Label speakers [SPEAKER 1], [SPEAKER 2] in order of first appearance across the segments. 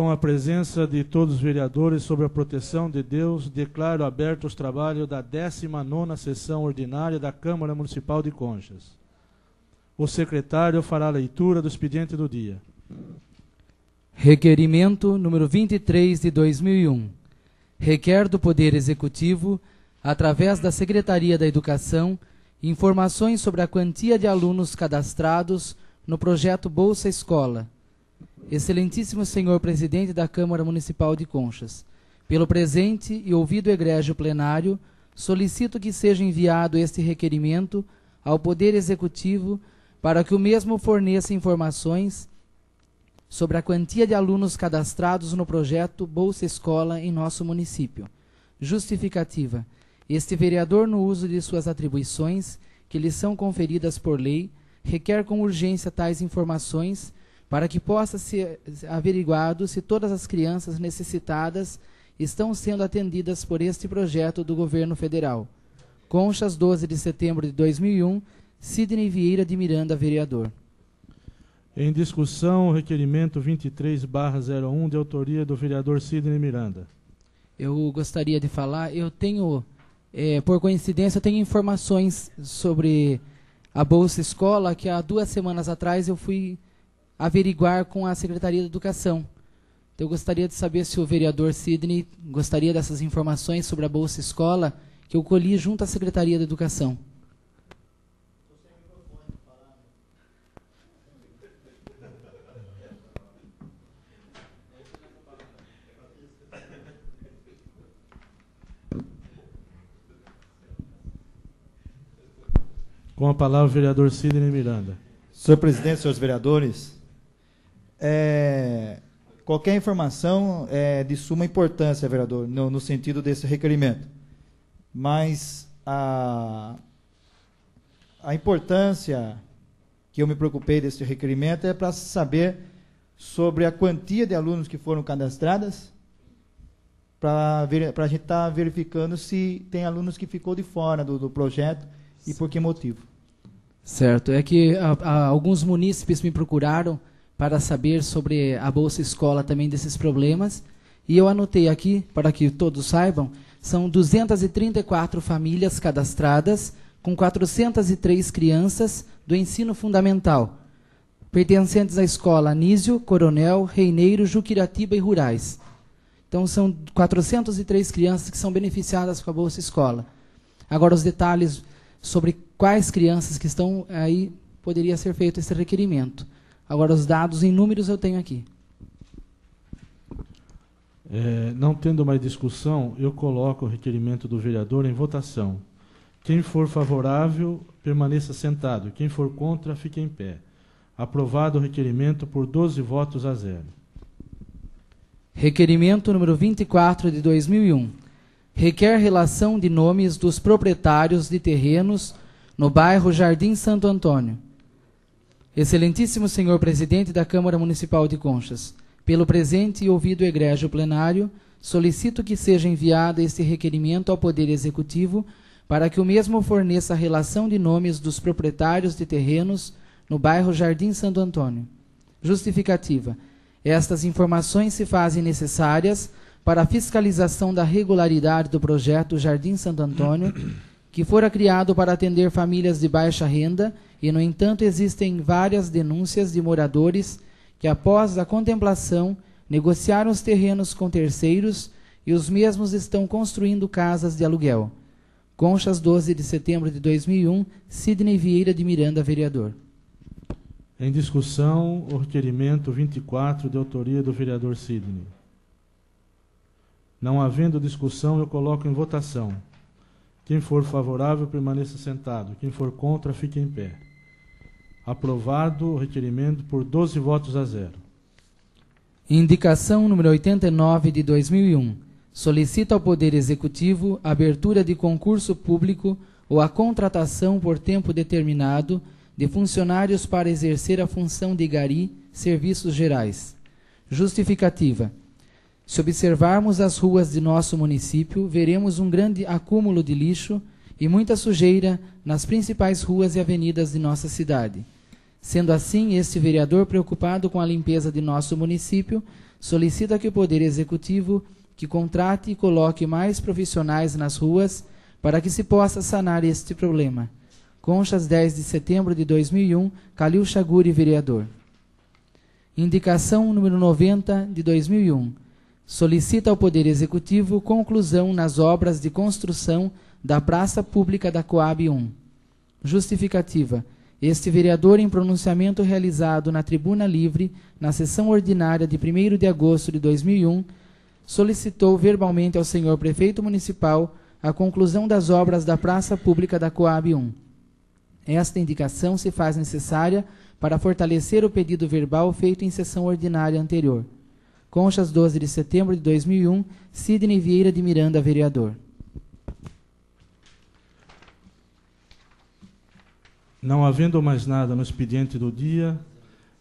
[SPEAKER 1] Com a presença de todos os vereadores, sob a proteção de Deus, declaro aberto os trabalhos da 19ª sessão ordinária da Câmara Municipal de Conchas. O secretário fará a leitura do expediente do dia.
[SPEAKER 2] Requerimento número 23 de 2001. Requer do Poder Executivo, através da Secretaria da Educação, informações sobre a quantia de alunos cadastrados no projeto Bolsa Escola. Excelentíssimo Senhor Presidente da Câmara Municipal de Conchas, pelo presente e ouvido o egrégio plenário, solicito que seja enviado este requerimento ao Poder Executivo para que o mesmo forneça informações sobre a quantia de alunos cadastrados no projeto Bolsa Escola em nosso município. Justificativa. Este vereador, no uso de suas atribuições, que lhe são conferidas por lei, requer com urgência tais informações para que possa ser averiguado se todas as crianças necessitadas estão sendo atendidas por este projeto do Governo Federal. Conchas, 12 de setembro de 2001, Sidney Vieira de Miranda, vereador.
[SPEAKER 1] Em discussão, o requerimento 23/01, de autoria do vereador Sidney Miranda.
[SPEAKER 2] Eu gostaria de falar, eu tenho, por coincidência, eu tenho informações sobre a Bolsa Escola, que há 2 semanas atrás eu fui averiguar com a Secretaria da Educação. Então, eu gostaria de saber se o vereador Sidney gostaria dessas informações sobre a Bolsa Escola, que eu colhi junto à Secretaria da Educação.
[SPEAKER 1] Com a palavra o vereador Sidney Miranda.
[SPEAKER 3] Senhor presidente, senhores vereadores, qualquer informação é de suma importância, vereador, no sentido desse requerimento. Mas a importância que eu me preocupei desse requerimento é para saber sobre a quantia de alunos que foram cadastradas, para a gente estar verificando se tem alunos que ficou de fora do projeto e por que motivo.
[SPEAKER 2] Certo, é que alguns munícipes me procuraram para saber sobre a Bolsa Escola também desses problemas, e eu anotei aqui, para que todos saibam, são 234 famílias cadastradas, com 403 crianças do ensino fundamental, pertencentes à escola Anísio, Coronel, Reineiro, Juquiratiba e Rurais. Então, são 403 crianças que são beneficiadas com a Bolsa Escola. Agora, os detalhes sobre quais crianças que estão aí, poderia ser feito esse requerimento. Agora, os dados em números eu tenho aqui.
[SPEAKER 1] Não tendo mais discussão, eu coloco o requerimento do vereador em votação. Quem for favorável, permaneça sentado. Quem for contra, fique em pé. Aprovado o requerimento por 12 votos a 0.
[SPEAKER 2] Requerimento número 24 de 2001. Requer relação de nomes dos proprietários de terrenos no bairro Jardim Santo Antônio. Excelentíssimo Senhor Presidente da Câmara Municipal de Conchas, pelo presente e ouvido o egrégio plenário, solicito que seja enviado este requerimento ao Poder Executivo para que o mesmo forneça a relação de nomes dos proprietários de terrenos no bairro Jardim Santo Antônio. Justificativa. Estas informações se fazem necessárias para a fiscalização da regularidade do projeto Jardim Santo Antônio, que fora criado para atender famílias de baixa renda e, no entanto, existem várias denúncias de moradores que, após a contemplação, negociaram os terrenos com terceiros e os mesmos estão construindo casas de aluguel. Conchas, 12 de setembro de 2001, Sidney Vieira de Miranda, vereador.
[SPEAKER 1] Em discussão, o requerimento 24, de autoria do vereador Sidney. Não havendo discussão, eu coloco em votação. Quem for favorável, permaneça sentado. Quem for contra, fique em pé. Aprovado o requerimento por 12 votos a 0.
[SPEAKER 2] Indicação número 89 de 2001. Solicita ao Poder Executivo a abertura de concurso público ou a contratação por tempo determinado de funcionários para exercer a função de gari, serviços gerais. Justificativa. Se observarmos as ruas de nosso município, veremos um grande acúmulo de lixo e muita sujeira nas principais ruas e avenidas de nossa cidade. Sendo assim, este vereador, preocupado com a limpeza de nosso município, solicita que o Poder Executivo que contrate e coloque mais profissionais nas ruas para que se possa sanar este problema. Conchas, 10 de setembro de 2001, Calil Chaguri, vereador. Indicação número 90 de 2001. Solicita ao Poder Executivo conclusão nas obras de construção da Praça Pública da Coab 1. Justificativa. Este vereador, em pronunciamento realizado na Tribuna Livre, na sessão ordinária de 1º de agosto de 2001, solicitou verbalmente ao senhor Prefeito Municipal a conclusão das obras da Praça Pública da Coab 1. Esta indicação se faz necessária para fortalecer o pedido verbal feito em sessão ordinária anterior. Conchas, 12 de setembro de 2001, Sidney Vieira de Miranda, vereador.
[SPEAKER 1] Não havendo mais nada no expediente do dia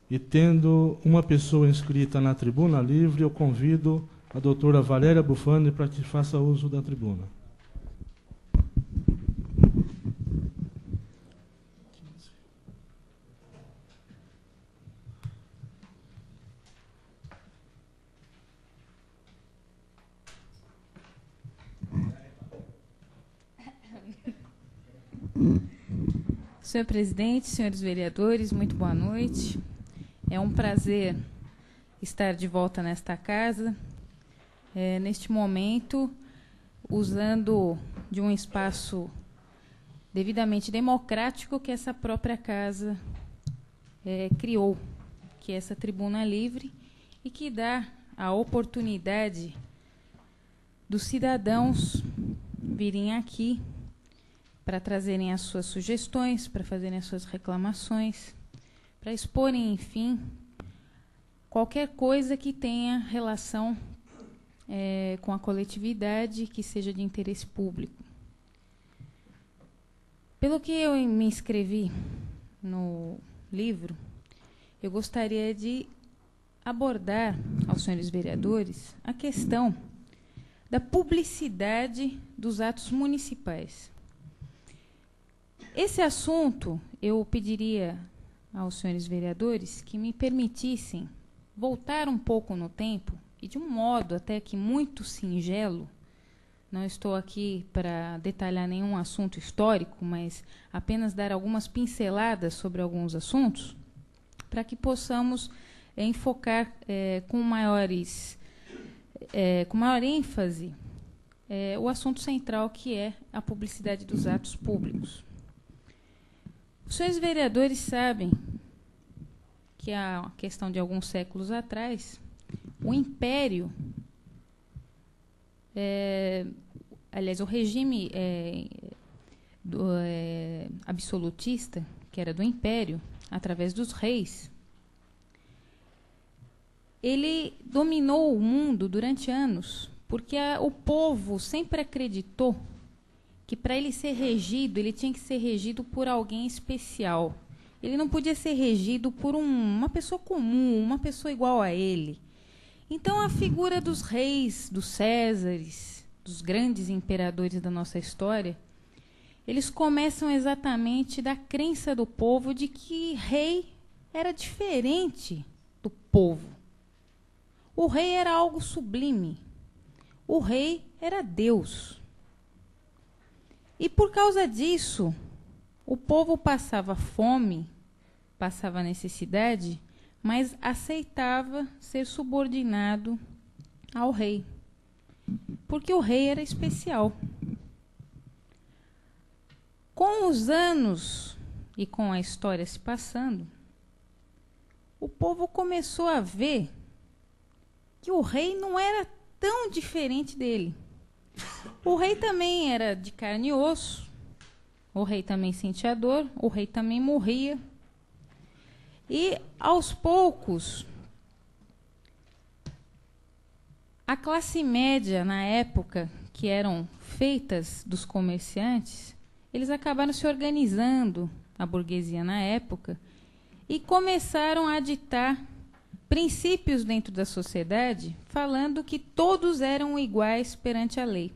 [SPEAKER 1] e tendo uma pessoa inscrita na Tribuna Livre, eu convido a doutora Valéria Bufani para que faça uso da tribuna.
[SPEAKER 4] Senhor presidente, senhores vereadores, muito boa noite. É um prazer estar de volta nesta casa, neste momento, usando de um espaço devidamente democrático que essa própria casa criou, que é essa tribuna livre, e que dá a oportunidade dos cidadãos virem aqui para trazerem as suas sugestões, para fazerem as suas reclamações, para exporem, enfim, qualquer coisa que tenha relação com a coletividade, que seja de interesse público. Pelo que eu me inscrevi no livro, eu gostaria de abordar aos senhores vereadores a questão da publicidade dos atos municipais. Esse assunto, eu pediria aos senhores vereadores que me permitissem voltar um pouco no tempo, e de um modo até que muito singelo. Não estou aqui para detalhar nenhum assunto histórico, mas apenas dar algumas pinceladas sobre alguns assuntos, para que possamos enfocar com maior ênfase o assunto central, que é a publicidade dos atos públicos. Os senhores vereadores sabem que, a questão de alguns séculos atrás, o Império, aliás, o regime absolutista, que era do Império, através dos reis, ele dominou o mundo durante anos, porque o povo sempre acreditou que para ele ser regido, ele tinha que ser regido por alguém especial. Ele não podia ser regido por uma pessoa comum, uma pessoa igual a ele. Então, a figura dos reis, dos Césares, dos grandes imperadores da nossa história, eles começam exatamente da crença do povo de que rei era diferente do povo. O rei era algo sublime. O rei era Deus. E por causa disso, o povo passava fome, passava necessidade, mas aceitava ser subordinado ao rei, porque o rei era especial. Com os anos e com a história se passando, o povo começou a ver que o rei não era tão diferente dele. O rei também era de carne e osso, o rei também sentia dor, o rei também morria. E, aos poucos, a classe média, na época, que eram feitas dos comerciantes, eles acabaram se organizando, a burguesia na época, e começaram a ditar princípios dentro da sociedade, falando que todos eram iguais perante a lei.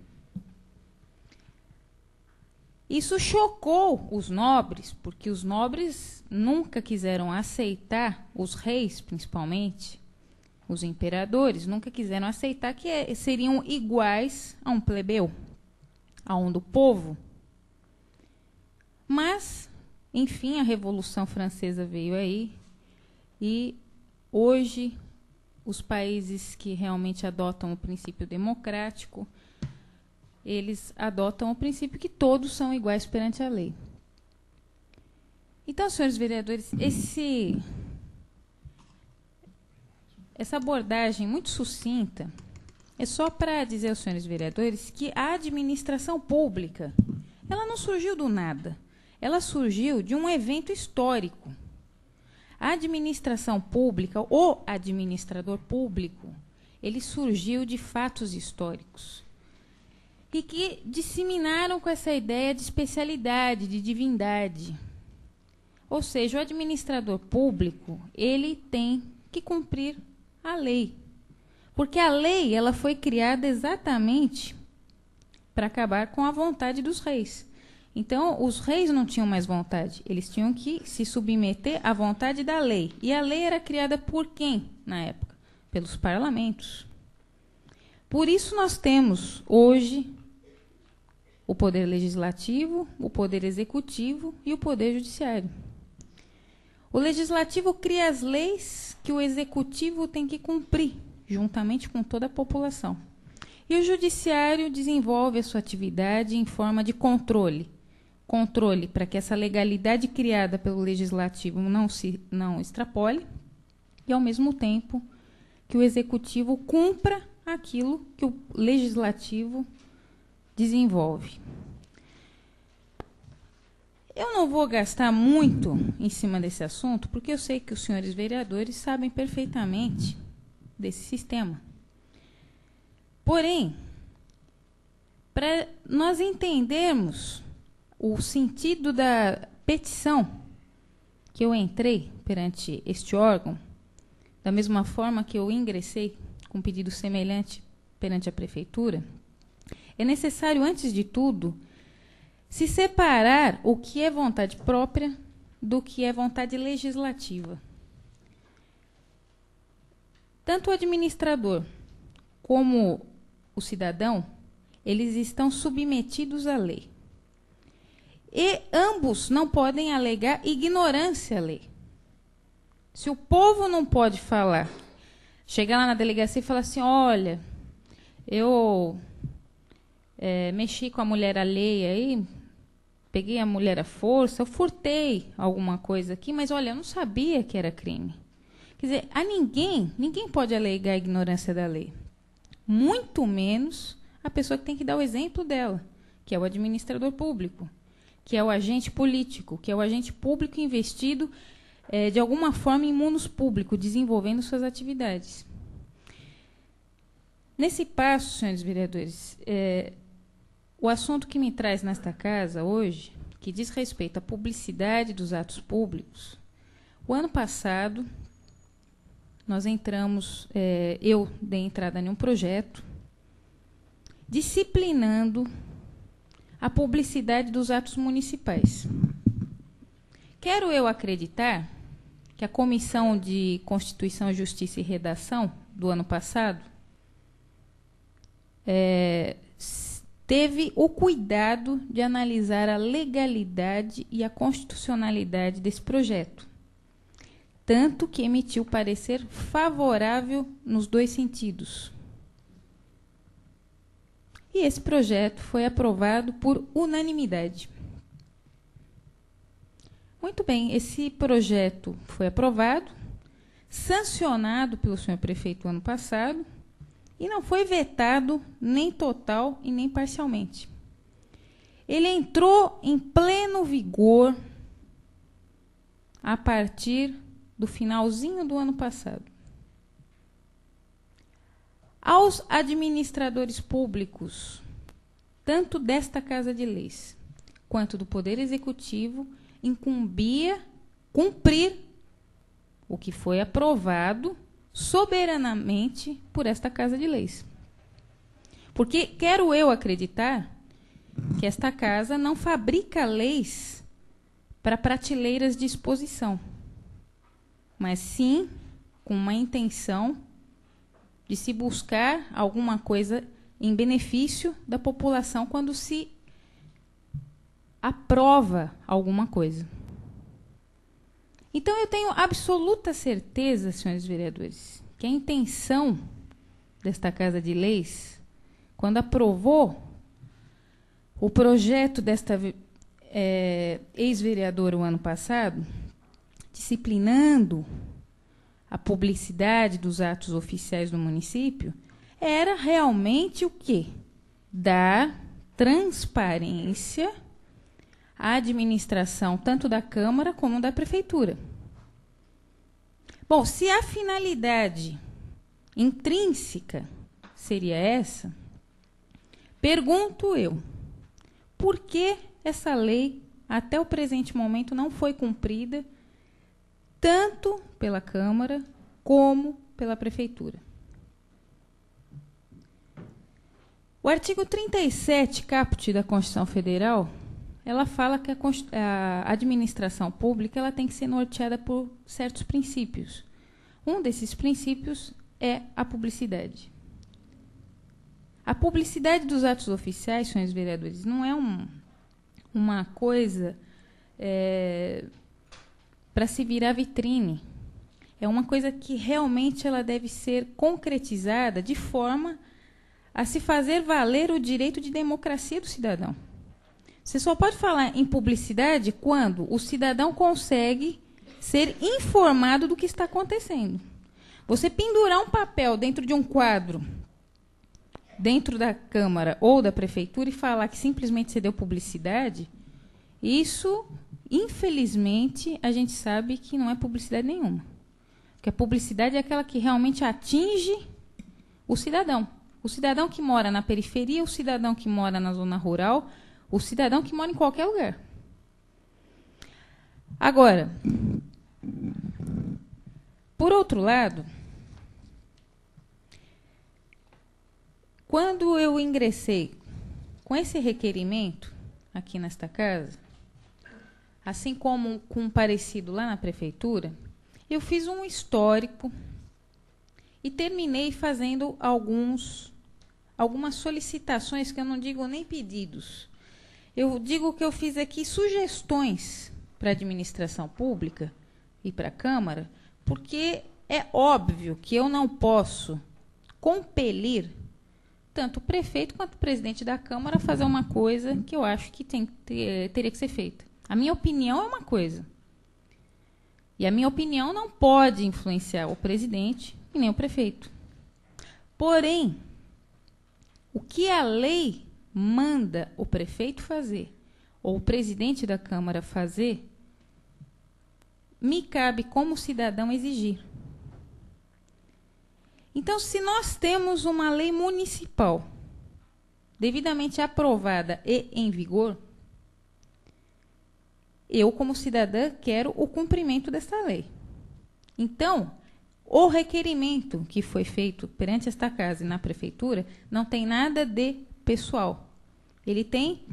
[SPEAKER 4] Isso chocou os nobres, porque os nobres nunca quiseram aceitar, os reis principalmente, os imperadores nunca quiseram aceitar que seriam iguais a um plebeu, a um do povo. Mas, enfim, a Revolução Francesa veio aí e hoje os países que realmente adotam o princípio democrático, eles adotam o princípio que todos são iguais perante a lei. Então, senhores vereadores, essa abordagem muito sucinta é só para dizer aos senhores vereadores que a administração pública, ela não surgiu do nada. Ela surgiu de um evento histórico. A administração pública, o administrador público, ele surgiu de fatos históricos e que disseminaram com essa ideia de especialidade, de divindade. Ou seja, o administrador público, ele tem que cumprir a lei. Porque a lei, ela foi criada exatamente para acabar com a vontade dos reis. Então, os reis não tinham mais vontade, eles tinham que se submeter à vontade da lei. E a lei era criada por quem, na época? Pelos parlamentos. Por isso nós temos, hoje, o poder legislativo, o poder executivo e o poder judiciário. O legislativo cria as leis que o executivo tem que cumprir, juntamente com toda a população. E o judiciário desenvolve a sua atividade em forma de controle. Controle para que essa legalidade criada pelo legislativo não extrapole e, ao mesmo tempo, que o executivo cumpra aquilo que o legislativo desenvolve. Eu não vou gastar muito em cima desse assunto, porque eu sei que os senhores vereadores sabem perfeitamente desse sistema. Porém, para nós entendermos o sentido da petição que eu entrei perante este órgão, da mesma forma que eu ingressei com pedido semelhante perante a prefeitura, é necessário, antes de tudo, se separar o que é vontade própria do que é vontade legislativa. Tanto o administrador como o cidadão, eles estão submetidos à lei. E ambos não podem alegar ignorância à lei. Se o povo não pode falar, chegar lá na delegacia e falar assim, olha, eu mexi com a mulher alheia aí, peguei a mulher à força, eu furtei alguma coisa aqui, mas olha, eu não sabia que era crime. Quer dizer, a ninguém pode alegar a ignorância da lei. Muito menos a pessoa que tem que dar o exemplo dela, que é o administrador público, que é o agente político, que é o agente público investido de alguma forma em mundos públicos, desenvolvendo suas atividades. Nesse passo, senhores vereadores, o assunto que me traz nesta casa hoje, que diz respeito à publicidade dos atos públicos, o ano passado, nós entramos, eu dei entrada em um projeto disciplinando a publicidade dos atos municipais. Quero eu acreditar que a Comissão de Constituição, Justiça e Redação do ano passado teve o cuidado de analisar a legalidade e a constitucionalidade desse projeto, tanto que emitiu parecer favorável nos dois sentidos. E esse projeto foi aprovado por unanimidade. Muito bem, esse projeto foi aprovado, sancionado pelo senhor prefeito ano passado, e não foi vetado nem total e nem parcialmente. Ele entrou em pleno vigor a partir do finalzinho do ano passado. Aos administradores públicos, tanto desta Casa de Leis quanto do Poder Executivo, incumbia cumprir o que foi aprovado soberanamente por esta Casa de Leis. Porque quero eu acreditar que esta casa não fabrica leis para prateleiras de exposição, mas sim com uma intenção de se buscar alguma coisa em benefício da população quando se aprova alguma coisa. Então, eu tenho absoluta certeza, senhores vereadores, que a intenção desta Casa de Leis, quando aprovou o projeto desta ex-vereadora o ano passado, disciplinando a publicidade dos atos oficiais do município, era realmente o quê? Dar transparência à administração, tanto da Câmara como da Prefeitura. Bom, se a finalidade intrínseca seria essa, pergunto eu, por que essa lei, até o presente momento, não foi cumprida tanto pela Câmara como pela Prefeitura? O artigo 37, caput da Constituição Federal, ela fala que a administração pública ela tem que ser norteada por certos princípios. Um desses princípios é a publicidade. A publicidade dos atos oficiais, senhores vereadores, não é uma coisa para se virar vitrine. É uma coisa que realmente ela deve ser concretizada de forma a se fazer valer o direito de democracia do cidadão. Você só pode falar em publicidade quando o cidadão consegue ser informado do que está acontecendo. Você pendurar um papel dentro de um quadro, dentro da Câmara ou da Prefeitura, e falar que simplesmente você deu publicidade, isso, infelizmente, a gente sabe que não é publicidade nenhuma. Porque a publicidade é aquela que realmente atinge o cidadão. O cidadão que mora na periferia, o cidadão que mora na zona rural, o cidadão que mora em qualquer lugar. Agora, por outro lado, quando eu ingressei com esse requerimento aqui nesta casa, assim como com um parecido lá na Prefeitura, eu fiz um histórico e terminei fazendo algumas solicitações, que eu não digo nem pedidos. Eu digo que eu fiz aqui sugestões para a administração pública e para a Câmara, porque é óbvio que eu não posso compelir tanto o prefeito quanto o presidente da Câmara a fazer uma coisa que eu acho que teria que ser feita. A minha opinião é uma coisa. E a minha opinião não pode influenciar o presidente e nem o prefeito. Porém, o que a lei manda o prefeito fazer, ou o presidente da Câmara fazer, me cabe como cidadão exigir. Então, se nós temos uma lei municipal devidamente aprovada e em vigor, eu, como cidadã, quero o cumprimento dessa lei. Então, o requerimento que foi feito perante esta casa e na Prefeitura não tem nada de pessoal. Ele tem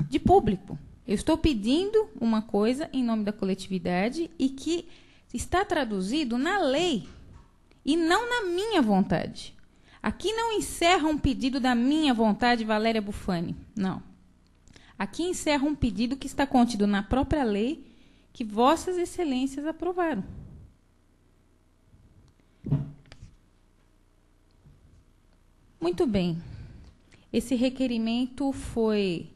[SPEAKER 4] de público. Eu estou pedindo uma coisa em nome da coletividade e que está traduzido na lei e não na minha vontade. Aqui não encerra um pedido da minha vontade, Valéria Bufani. Não. Aqui encerra um pedido que está contido na própria lei que vossas excelências aprovaram. Muito bem. Esse requerimento foi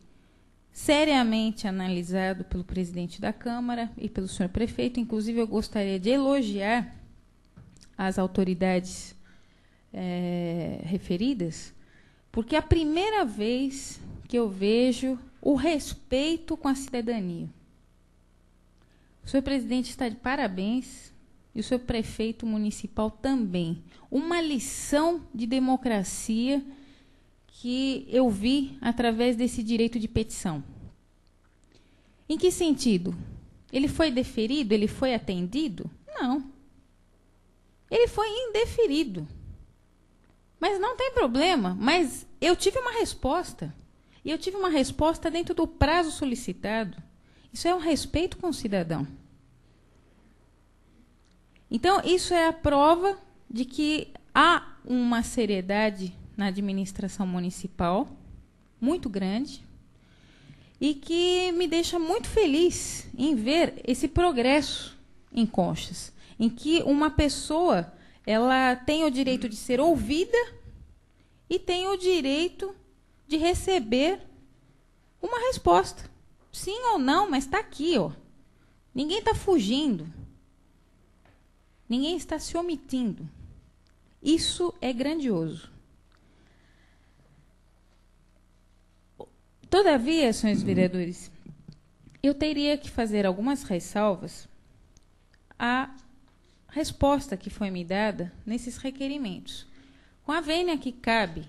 [SPEAKER 4] seriamente analisado pelo presidente da Câmara e pelo senhor prefeito. Inclusive, eu gostaria de elogiar as autoridades referidas, porque é a primeira vez que eu vejo o respeito com a cidadania. O senhor presidente está de parabéns e o senhor prefeito municipal também. Uma lição de democracia que eu vi através desse direito de petição. Em que sentido? Ele foi deferido? Ele foi atendido? Não. Ele foi indeferido. Mas não tem problema. Mas eu tive uma resposta. E eu tive uma resposta dentro do prazo solicitado. Isso é um respeito com o cidadão. Então, isso é a prova de que há uma seriedade na administração municipal muito grande e que me deixa muito feliz em ver esse progresso em Conchas, em que uma pessoa ela tem o direito de ser ouvida e tem o direito de receber uma resposta. Sim ou não, mas está aqui, ó. Ninguém está fugindo. Ninguém está se omitindo. Isso é grandioso. Todavia, senhores vereadores, eu teria que fazer algumas ressalvas à resposta que foi me dada nesses requerimentos. Com a vênia que cabe,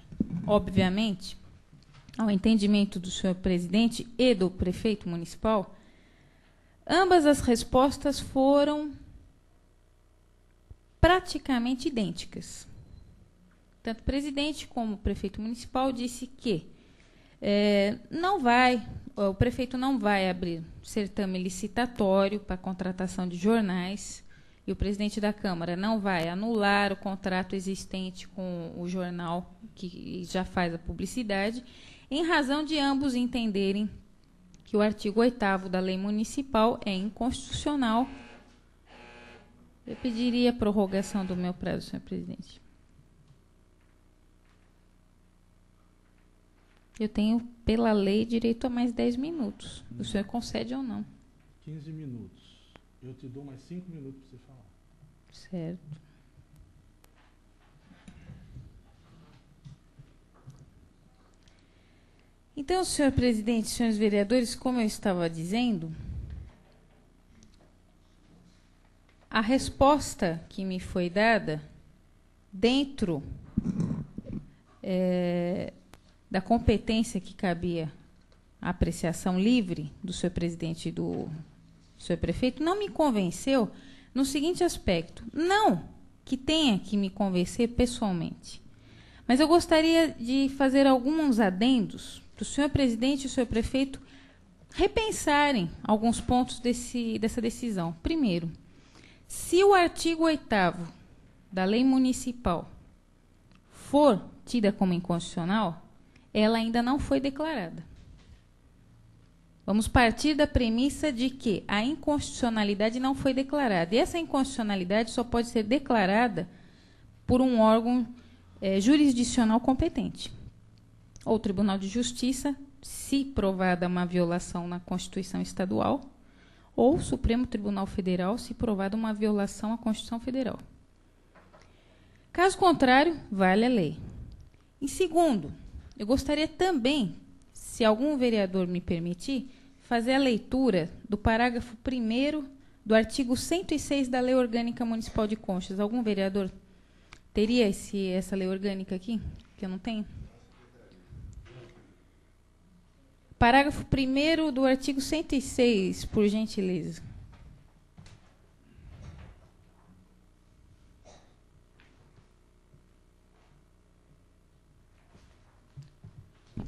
[SPEAKER 4] obviamente, ao entendimento do senhor presidente e do prefeito municipal, ambas as respostas foram praticamente idênticas. Tanto o presidente como o prefeito municipal disse que o prefeito não vai abrir certame licitatório para contratação de jornais e o presidente da Câmara não vai anular o contrato existente com o jornal que já faz a publicidade, em razão de ambos entenderem que o artigo 8º da lei municipal é inconstitucional. Eu pediria a prorrogação do meu prazo, senhor presidente. Eu tenho, pela lei, direito a mais 10 minutos. O senhor concede ou não?
[SPEAKER 1] 15 minutos. Eu te dou mais 5 minutos para você falar.
[SPEAKER 4] Certo. Então, senhor presidente, senhores vereadores, como eu estava dizendo, a resposta que me foi dada dentro da competência que cabia à apreciação livre do senhor presidente e do senhor prefeito não me convenceu no seguinte aspecto. Não que tenha que me convencer pessoalmente, mas eu gostaria de fazer alguns adendos para o senhor presidente e o senhor prefeito repensarem alguns pontos dessa decisão. Primeiro, se o artigo 8º da lei municipal for tida como inconstitucional, ela ainda não foi declarada. Vamos partir da premissa de que a inconstitucionalidade não foi declarada. E essa inconstitucionalidade só pode ser declarada por um órgão jurisdicional competente. Ou o Tribunal de Justiça, se provada uma violação na Constituição Estadual, ou o Supremo Tribunal Federal, se provada uma violação à Constituição Federal. Caso contrário, vale a lei. Em segundo, eu gostaria também, se algum vereador me permitir, fazer a leitura do parágrafo 1º do artigo 106 da Lei Orgânica Municipal de Conchas. Algum vereador teria essa lei orgânica aqui, que eu não tenho? Parágrafo 1º do artigo 106, por gentileza.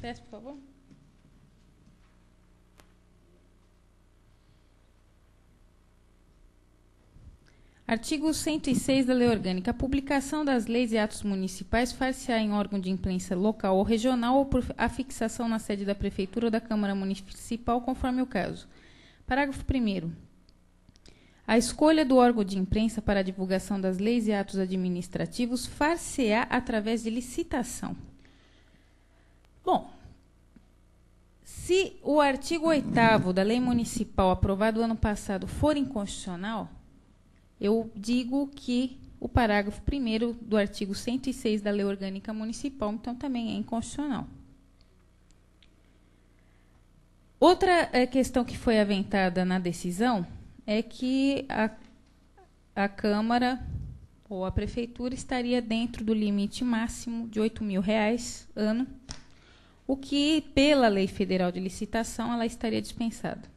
[SPEAKER 4] Peço, por favor. Artigo 106 da Lei Orgânica. A publicação das leis e atos municipais far-se-á em órgão de imprensa local ou regional ou por afixação na sede da Prefeitura ou da Câmara Municipal, conforme o caso. Parágrafo 1º. A escolha do órgão de imprensa para a divulgação das leis e atos administrativos far-se-á através de licitação. Bom, se o artigo 8º da Lei Municipal, aprovado ano passado, for inconstitucional, eu digo que o parágrafo 1º do artigo 106 da Lei Orgânica Municipal, então, também é inconstitucional. Outra questão que foi aventada na decisão é que a Câmara ou a Prefeitura estaria dentro do limite máximo de R$ 8.000 ano, o que, pela Lei Federal de Licitação, ela estaria dispensada.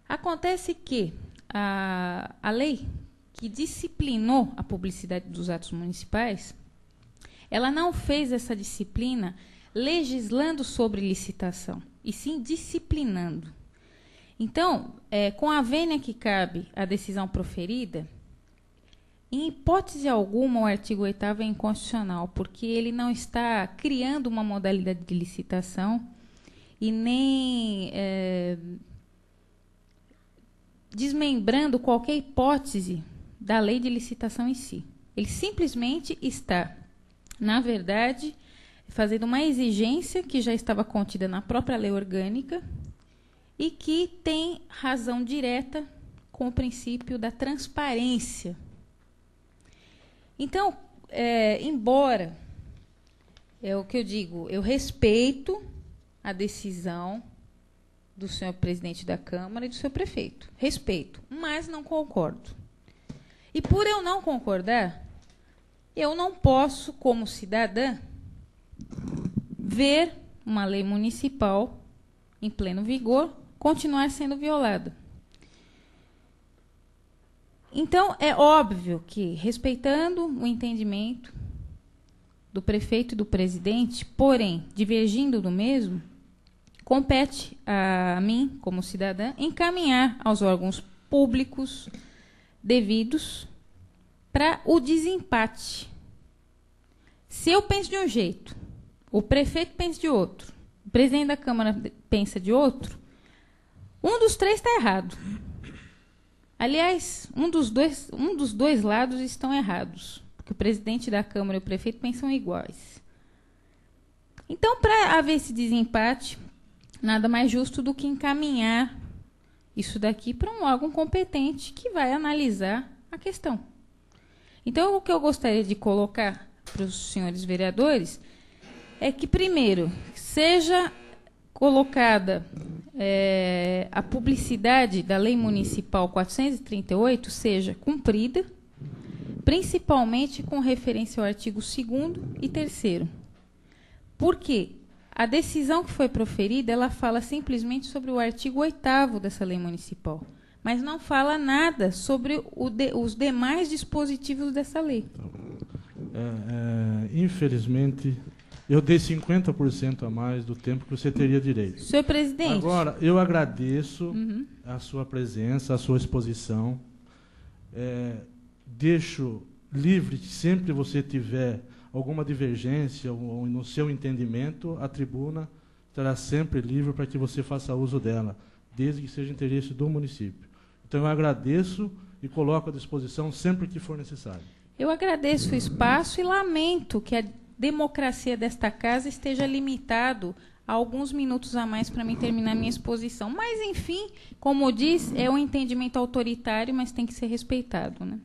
[SPEAKER 4] Acontece que a lei que disciplinou a publicidade dos atos municipais, ela não fez essa disciplina legislando sobre licitação, e sim disciplinando. Então, com a vênia que cabe à decisão proferida, Em hipótese alguma, o artigo 8º é inconstitucional, porque ele não está criando uma modalidade de licitação e nem desmembrando qualquer hipótese da lei de licitação em si. Ele simplesmente está, na verdade, fazendo uma exigência que já estava contida na própria lei orgânica e que tem razão direta com o princípio da transparência. Então, embora, é o que eu digo, eu respeito a decisão do senhor presidente da Câmara e do senhor prefeito. Respeito, mas não concordo. E por eu não concordar, eu não posso, como cidadã, ver uma lei municipal em pleno vigor continuar sendo violada. Então, é óbvio que, respeitando o entendimento do prefeito e do presidente, porém, divergindo do mesmo, compete a mim, como cidadã, encaminhar aos órgãos públicos devidos para o desempate. Se eu penso de um jeito, o prefeito pensa de outro, o presidente da Câmara pensa de outro, um dos três está errado. Aliás, um dos dois lados estão errados, porque o presidente da Câmara e o prefeito pensam iguais. Então, para haver esse desempate, nada mais justo do que encaminhar isso daqui para um órgão competente que vai analisar a questão. Então, o que eu gostaria de colocar para os senhores vereadores é que, primeiro, seja colocada a publicidade da Lei Municipal 438 seja cumprida, principalmente com referência ao artigo 2º e 3º. Por quê? A decisão que foi proferida, ela fala simplesmente sobre o artigo 8º dessa lei municipal, mas não fala nada sobre os demais dispositivos dessa lei.
[SPEAKER 1] Infelizmente, eu dei 50% a mais do tempo que você teria direito.
[SPEAKER 4] Senhor presidente.
[SPEAKER 1] Agora, eu agradeço a sua presença, a sua exposição. Deixo livre, sempre você tiver alguma divergência ou no seu entendimento, a tribuna estará sempre livre para que você faça uso dela, desde que seja interesse do município. Então, eu agradeço e coloco à disposição sempre que for necessário.
[SPEAKER 4] Eu agradeço o espaço e lamento que a democracia desta casa esteja limitado a alguns minutos a mais para mim terminar minha exposição. Mas, enfim, como diz, é um entendimento autoritário, mas tem que ser respeitado, né?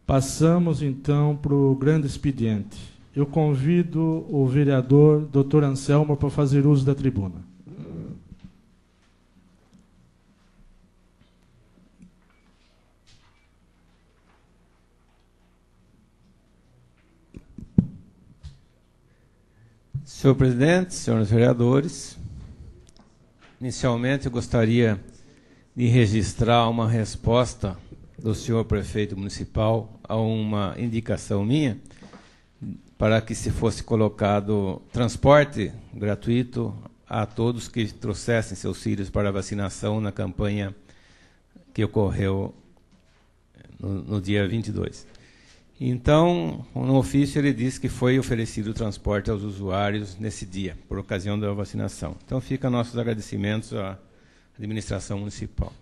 [SPEAKER 1] Passamos, então, para o grande expediente. Eu convido o vereador Dr. Anselmo para fazer uso da tribuna.
[SPEAKER 5] Senhor presidente, senhores vereadores, inicialmente eu gostaria de registrar uma resposta do senhor prefeito municipal a uma indicação minha para que se fosse colocado transporte gratuito a todos que trouxessem seus filhos para vacinação na campanha que ocorreu no dia 22. Então, no ofício ele disse que foi oferecido transporte aos usuários nesse dia, por ocasião da vacinação. Então, fica nossos agradecimentos à administração municipal.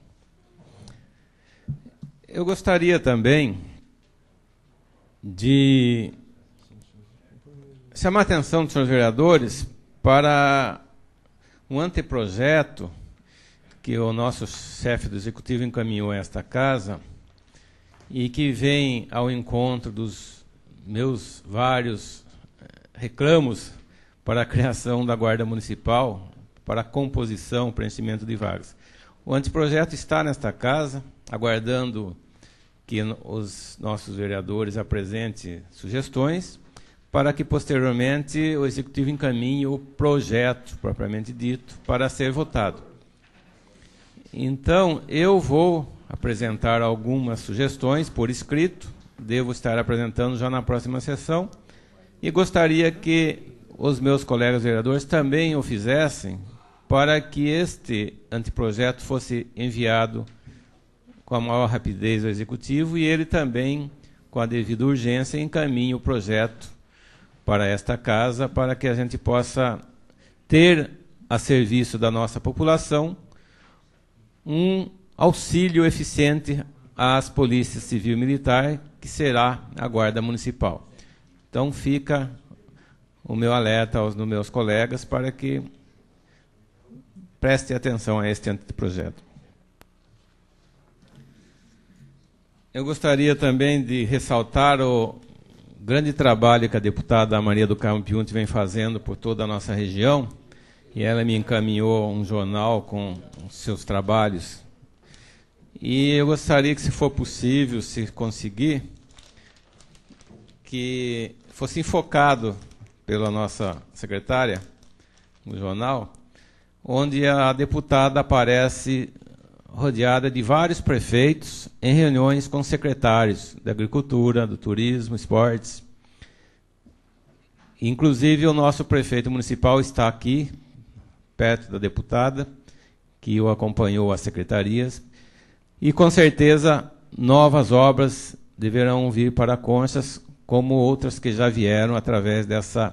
[SPEAKER 5] Eu gostaria também de chamar a atenção dos senhores vereadores para um anteprojeto que o nosso chefe do Executivo encaminhou a esta casa e que vem ao encontro dos meus vários reclamos para a criação da Guarda Municipal, para a composição, preenchimento de vagas. O anteprojeto está nesta casa, aguardando que os nossos vereadores apresentem sugestões, para que, posteriormente, o Executivo encaminhe o projeto, propriamente dito, para ser votado. Então, eu vou apresentar algumas sugestões por escrito, devo estar apresentando já na próxima sessão, e gostaria que os meus colegas vereadores também o fizessem, para que este anteprojeto fosse enviado com a maior rapidez ao Executivo e ele também, com a devida urgência, encaminhe o projeto para esta casa, para que a gente possa ter a serviço da nossa população um auxílio eficiente às polícias civil e militar, que será a Guarda Municipal. Então fica o meu alerta aos meus colegas para que prestem atenção a este anteprojeto. Eu gostaria também de ressaltar o grande trabalho que a deputada Maria do Carmo Piunti vem fazendo por toda a nossa região, e ela me encaminhou um jornal com os seus trabalhos. E eu gostaria que, se for possível, se conseguir, que fosse enfocado pela nossa secretária no jornal, onde a deputada aparece rodeada de vários prefeitos em reuniões com secretários da Agricultura, do Turismo, Esportes. Inclusive, o nosso prefeito municipal está aqui, perto da deputada, que o acompanhou às secretarias, e, com certeza, novas obras deverão vir para Conchas, como outras que já vieram através dessa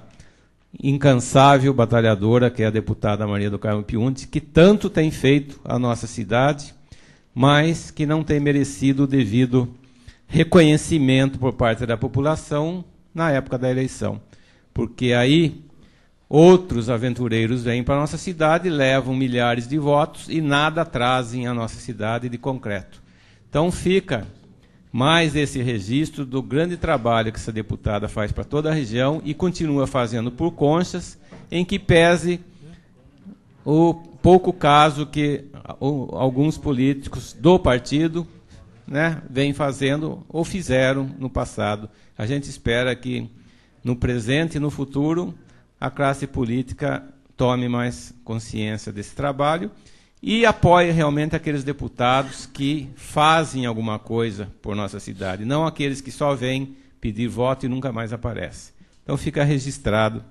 [SPEAKER 5] incansável batalhadora, que é a deputada Maria do Carmo Piunti, que tanto tem feito a nossa cidade, mas que não tem merecido o devido reconhecimento por parte da população na época da eleição. Porque aí outros aventureiros vêm para a nossa cidade, levam milhares de votos e nada trazem à nossa cidade de concreto. Então fica mais esse registro do grande trabalho que essa deputada faz para toda a região e continua fazendo por Conchas, em que pese o pouco caso que alguns políticos do partido, né, vêm fazendo ou fizeram no passado. A gente espera que no presente e no futuro a classe política tome mais consciência desse trabalho e apoie realmente aqueles deputados que fazem alguma coisa por nossa cidade, não aqueles que só vêm pedir voto e nunca mais aparecem. Então fica registrado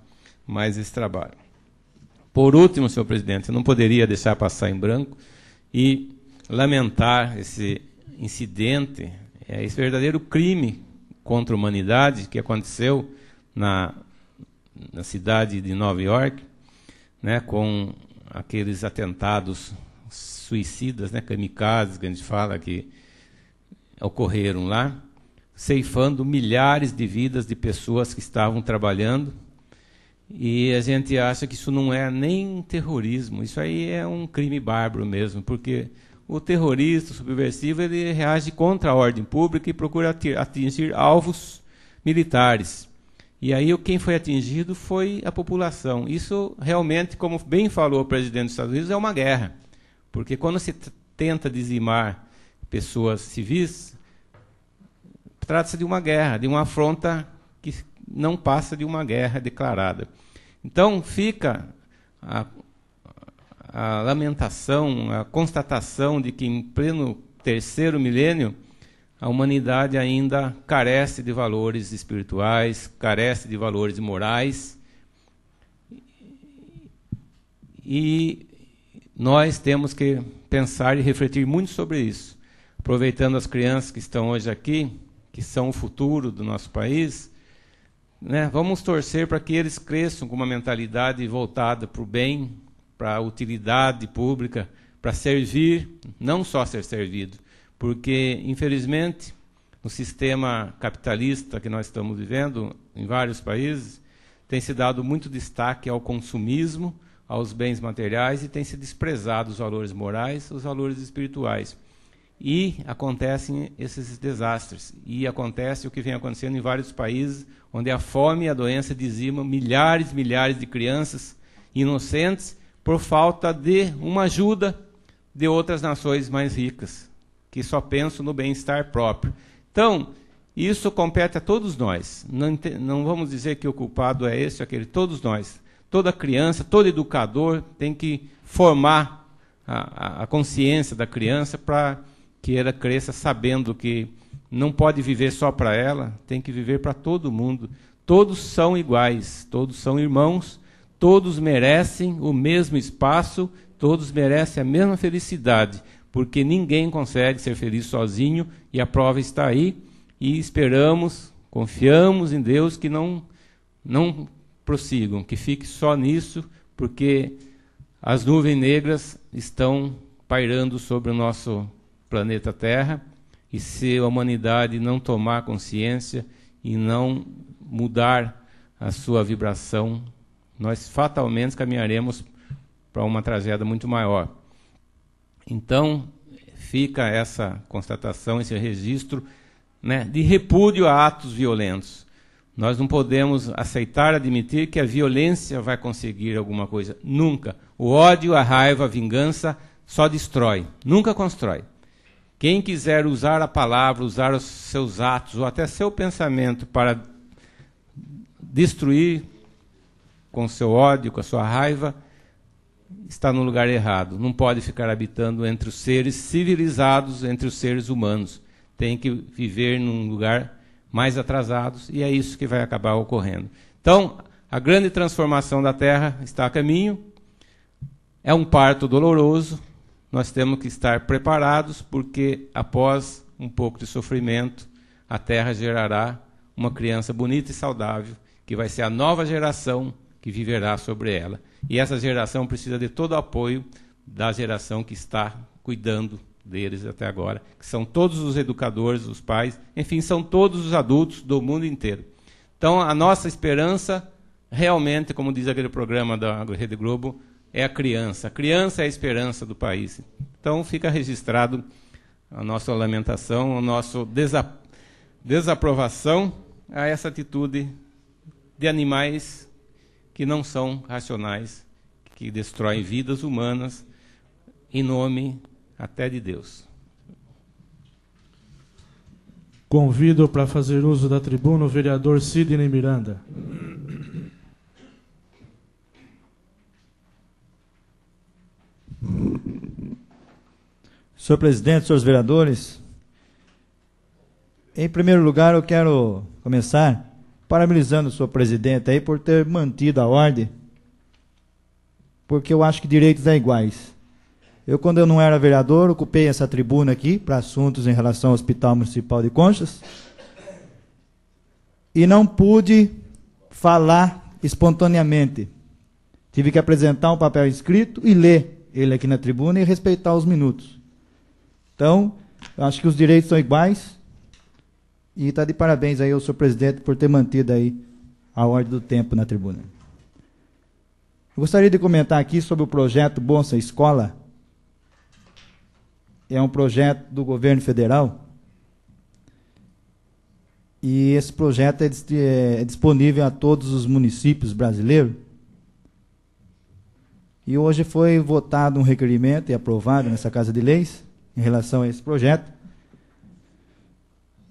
[SPEAKER 5] mais esse trabalho. Por último, senhor presidente, eu não poderia deixar passar em branco e lamentar esse incidente, esse verdadeiro crime contra a humanidade que aconteceu na cidade de Nova York, né, com aqueles atentados suicidas, né, kamikazes, que a gente fala, que ocorreram lá, ceifando milhares de vidas de pessoas que estavam trabalhando. E a gente acha que isso não é nem terrorismo, isso aí é um crime bárbaro mesmo, porque o terrorista, o subversivo, ele reage contra a ordem pública e procura atingir alvos militares. E aí quem foi atingido foi a população. Isso realmente, como bem falou o presidente dos Estados Unidos, é uma guerra. Porque quando se tenta dizimar pessoas civis, trata-se de uma guerra, de uma afronta que não passa de uma guerra declarada. Então fica a lamentação, a constatação de que em pleno terceiro milênio a humanidade ainda carece de valores espirituais, carece de valores morais, e nós temos que pensar e refletir muito sobre isso. Aproveitando as crianças que estão hoje aqui, que são o futuro do nosso país, né, vamos torcer para que eles cresçam com uma mentalidade voltada para o bem, para a utilidade pública, para servir, não só ser servido. Porque, infelizmente, no sistema capitalista que nós estamos vivendo, em vários países, tem se dado muito destaque ao consumismo, aos bens materiais, e tem se desprezado os valores morais, os valores espirituais. E acontecem esses desastres. E acontece o que vem acontecendo em vários países, onde a fome e a doença dizimam milhares e milhares de crianças inocentes por falta de uma ajuda de outras nações mais ricas, que só pensam no bem-estar próprio. Então, isso compete a todos nós. Não vamos dizer que o culpado é esse ou aquele, todos nós. Toda criança, todo educador tem que formar a consciência da criança para que ela cresça sabendo que não pode viver só para ela, tem que viver para todo mundo. Todos são iguais, todos são irmãos, todos merecem o mesmo espaço, todos merecem a mesma felicidade, porque ninguém consegue ser feliz sozinho, e a prova está aí, e esperamos, confiamos em Deus que não prossigam, que fique só nisso, porque as nuvens negras estão pairando sobre o nosso planeta Terra, e se a humanidade não tomar consciência e não mudar a sua vibração, nós fatalmente caminharemos para uma tragédia muito maior. Então, fica essa constatação, esse registro, né, de repúdio a atos violentos. Nós não podemos aceitar, admitir que a violência vai conseguir alguma coisa. Nunca. O ódio, a raiva, a vingança só destrói, nunca constrói. Quem quiser usar a palavra, usar os seus atos, ou até seu pensamento para destruir com o seu ódio, com a sua raiva, está no lugar errado. Não pode ficar habitando entre os seres civilizados, entre os seres humanos. Tem que viver num lugar mais atrasados, e é isso que vai acabar ocorrendo. Então, a grande transformação da Terra está a caminho. É um parto doloroso, nós temos que estar preparados, porque após um pouco de sofrimento, a Terra gerará uma criança bonita e saudável, que vai ser a nova geração que viverá sobre ela. E essa geração precisa de todo o apoio da geração que está cuidando deles até agora, que são todos os educadores, os pais, enfim, são todos os adultos do mundo inteiro. Então, a nossa esperança, realmente, como diz aquele programa da Rede Globo, é a criança. A criança é a esperança do país. Então, fica registrado a nossa lamentação, a nossa desaprovação a essa atitude de animais que não são racionais, que destroem vidas humanas em nome até de Deus.
[SPEAKER 1] Convido para fazer uso da tribuna o vereador Sidney Miranda.
[SPEAKER 3] Senhor presidente, senhores vereadores, em primeiro lugar eu quero começar parabenizando o senhor presidente aí por ter mantido a ordem, porque eu acho que direitos é iguais. Quando eu não era vereador, ocupei essa tribuna aqui para assuntos em relação ao Hospital Municipal de Conchas e não pude falar espontaneamente. Tive que apresentar um papel escrito e ler ele aqui na tribuna e respeitar os minutos. Então, eu acho que os direitos são iguais e está de parabéns aí ao senhor presidente por ter mantido aí a ordem do tempo na tribuna. Eu gostaria de comentar aqui sobre o projeto Bolsa Escola. É um projeto do governo federal e esse projeto é disponível a todos os municípios brasileiros. E hoje foi votado um requerimento e aprovado nessa Casa de Leis em relação a esse projeto.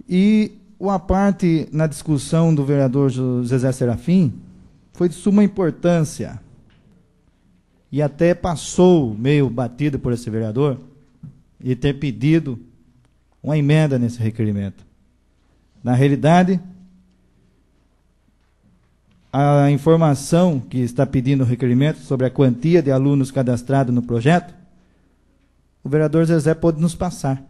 [SPEAKER 3] E uma parte na discussão do vereador José Serafim foi de suma importância e até passou meio batido por esse vereador e ter pedido uma emenda nesse requerimento. Na realidade, a informação que está pedindo o requerimento sobre a quantia de alunos cadastrados no projeto, o vereador Zezé pode nos passar.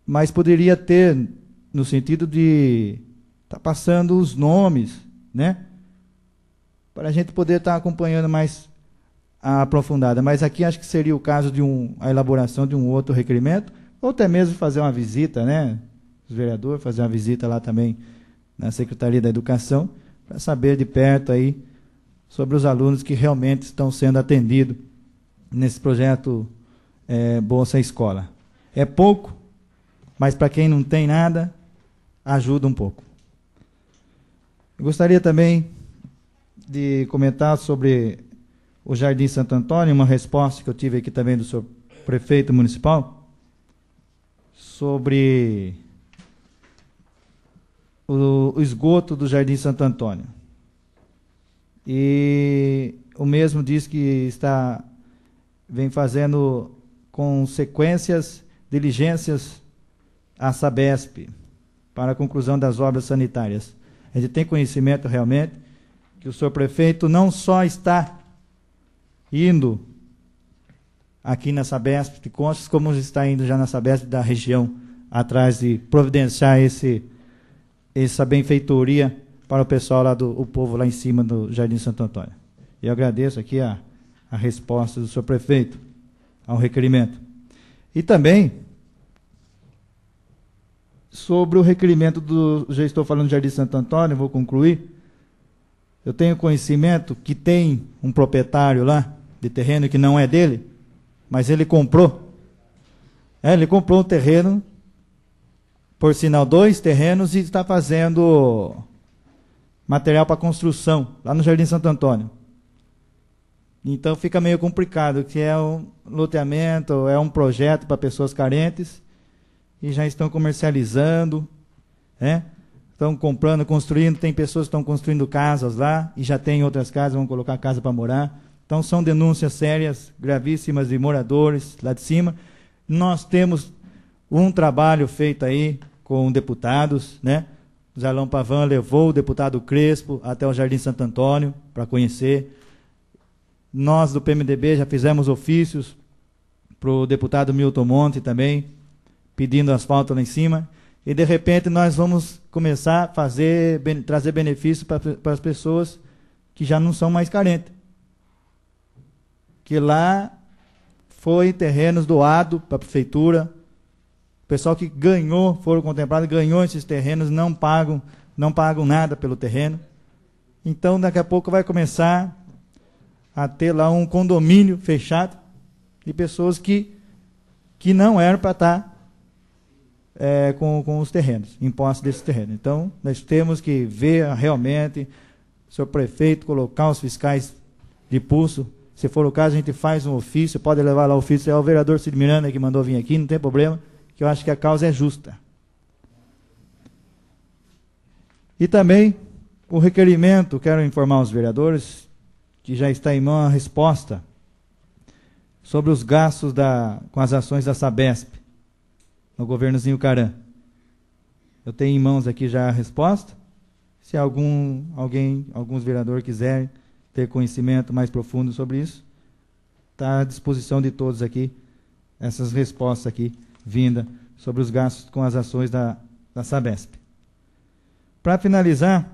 [SPEAKER 3] Mas poderia ter, no sentido de estar passando os nomes, né? Para a gente poder estar acompanhando mais aprofundada. Mas aqui acho que seria o caso de a elaboração de um outro requerimento, ou até mesmo fazer uma visita, né? Os vereadores fazer uma visita lá também na Secretaria da Educação, para saber de perto aí sobre os alunos que realmente estão sendo atendidos nesse projeto Bolsa Escola. É pouco, mas para quem não tem nada, ajuda um pouco. Eu gostaria também de comentar sobre o Jardim Santo Antônio, uma resposta que eu tive aqui também do senhor prefeito municipal, sobre o esgoto do Jardim Santo Antônio. E o mesmo diz que vem fazendo consequências, diligências à Sabesp para a conclusão das obras sanitárias. A gente tem conhecimento realmente que o senhor prefeito não só está indo aqui na Sabesp de Conchas, como está indo já na Sabesp da região, atrás de providenciar essa benfeitoria para o pessoal lá o povo lá em cima do Jardim Santo Antônio. Eu agradeço aqui a resposta do senhor prefeito ao requerimento. E também sobre o requerimento já estou falando do Jardim Santo Antônio, vou concluir. Eu tenho conhecimento que tem um proprietário lá de terreno que não é dele, mas ele comprou. Ele comprou um terreno, por sinal 2 terrenos, e está fazendo material para construção lá no Jardim Santo Antônio. Então fica meio complicado, que é um loteamento, é um projeto para pessoas carentes, e já estão comercializando, estão comprando, construindo, tem pessoas que estão construindo casas lá, e já tem outras casas, vão colocar casa para morar. Então são denúncias sérias, gravíssimas de moradores lá de cima. Nós temos um trabalho feito aí com deputados, O Zarlão Pavan levou o deputado Crespo até o Jardim Santo Antônio para conhecer. Nós do PMDB já fizemos ofícios para o deputado Milton Monte também, pedindo asfalto lá em cima. E de repente nós vamos começar a trazer benefícios para as pessoas que já não são mais carentes. Que lá foi terrenos doados para a prefeitura. O pessoal que ganhou, foram contemplados, ganhou esses terrenos, não pagam nada pelo terreno. Então, daqui a pouco vai começar a ter lá um condomínio fechado de pessoas que não eram para estar com os terrenos, em posse desses terrenos. Então, nós temos que ver realmente, o senhor prefeito, colocar os fiscais de pulso. Se for o caso, a gente faz um ofício, pode levar lá o ofício, é o vereador Cid Miranda que mandou vir aqui, não tem problema, que eu acho que a causa é justa. E também, o requerimento, quero informar os vereadores, que já está em mão a resposta sobre os gastos com as ações da Sabesp, no governo Zinho-Carã. Eu tenho em mãos aqui já a resposta. Se alguns vereadores quiserem ter conhecimento mais profundo sobre isso, está à disposição de todos aqui, essas respostas aqui, vinda sobre os gastos com as ações da Sabesp. Para finalizar,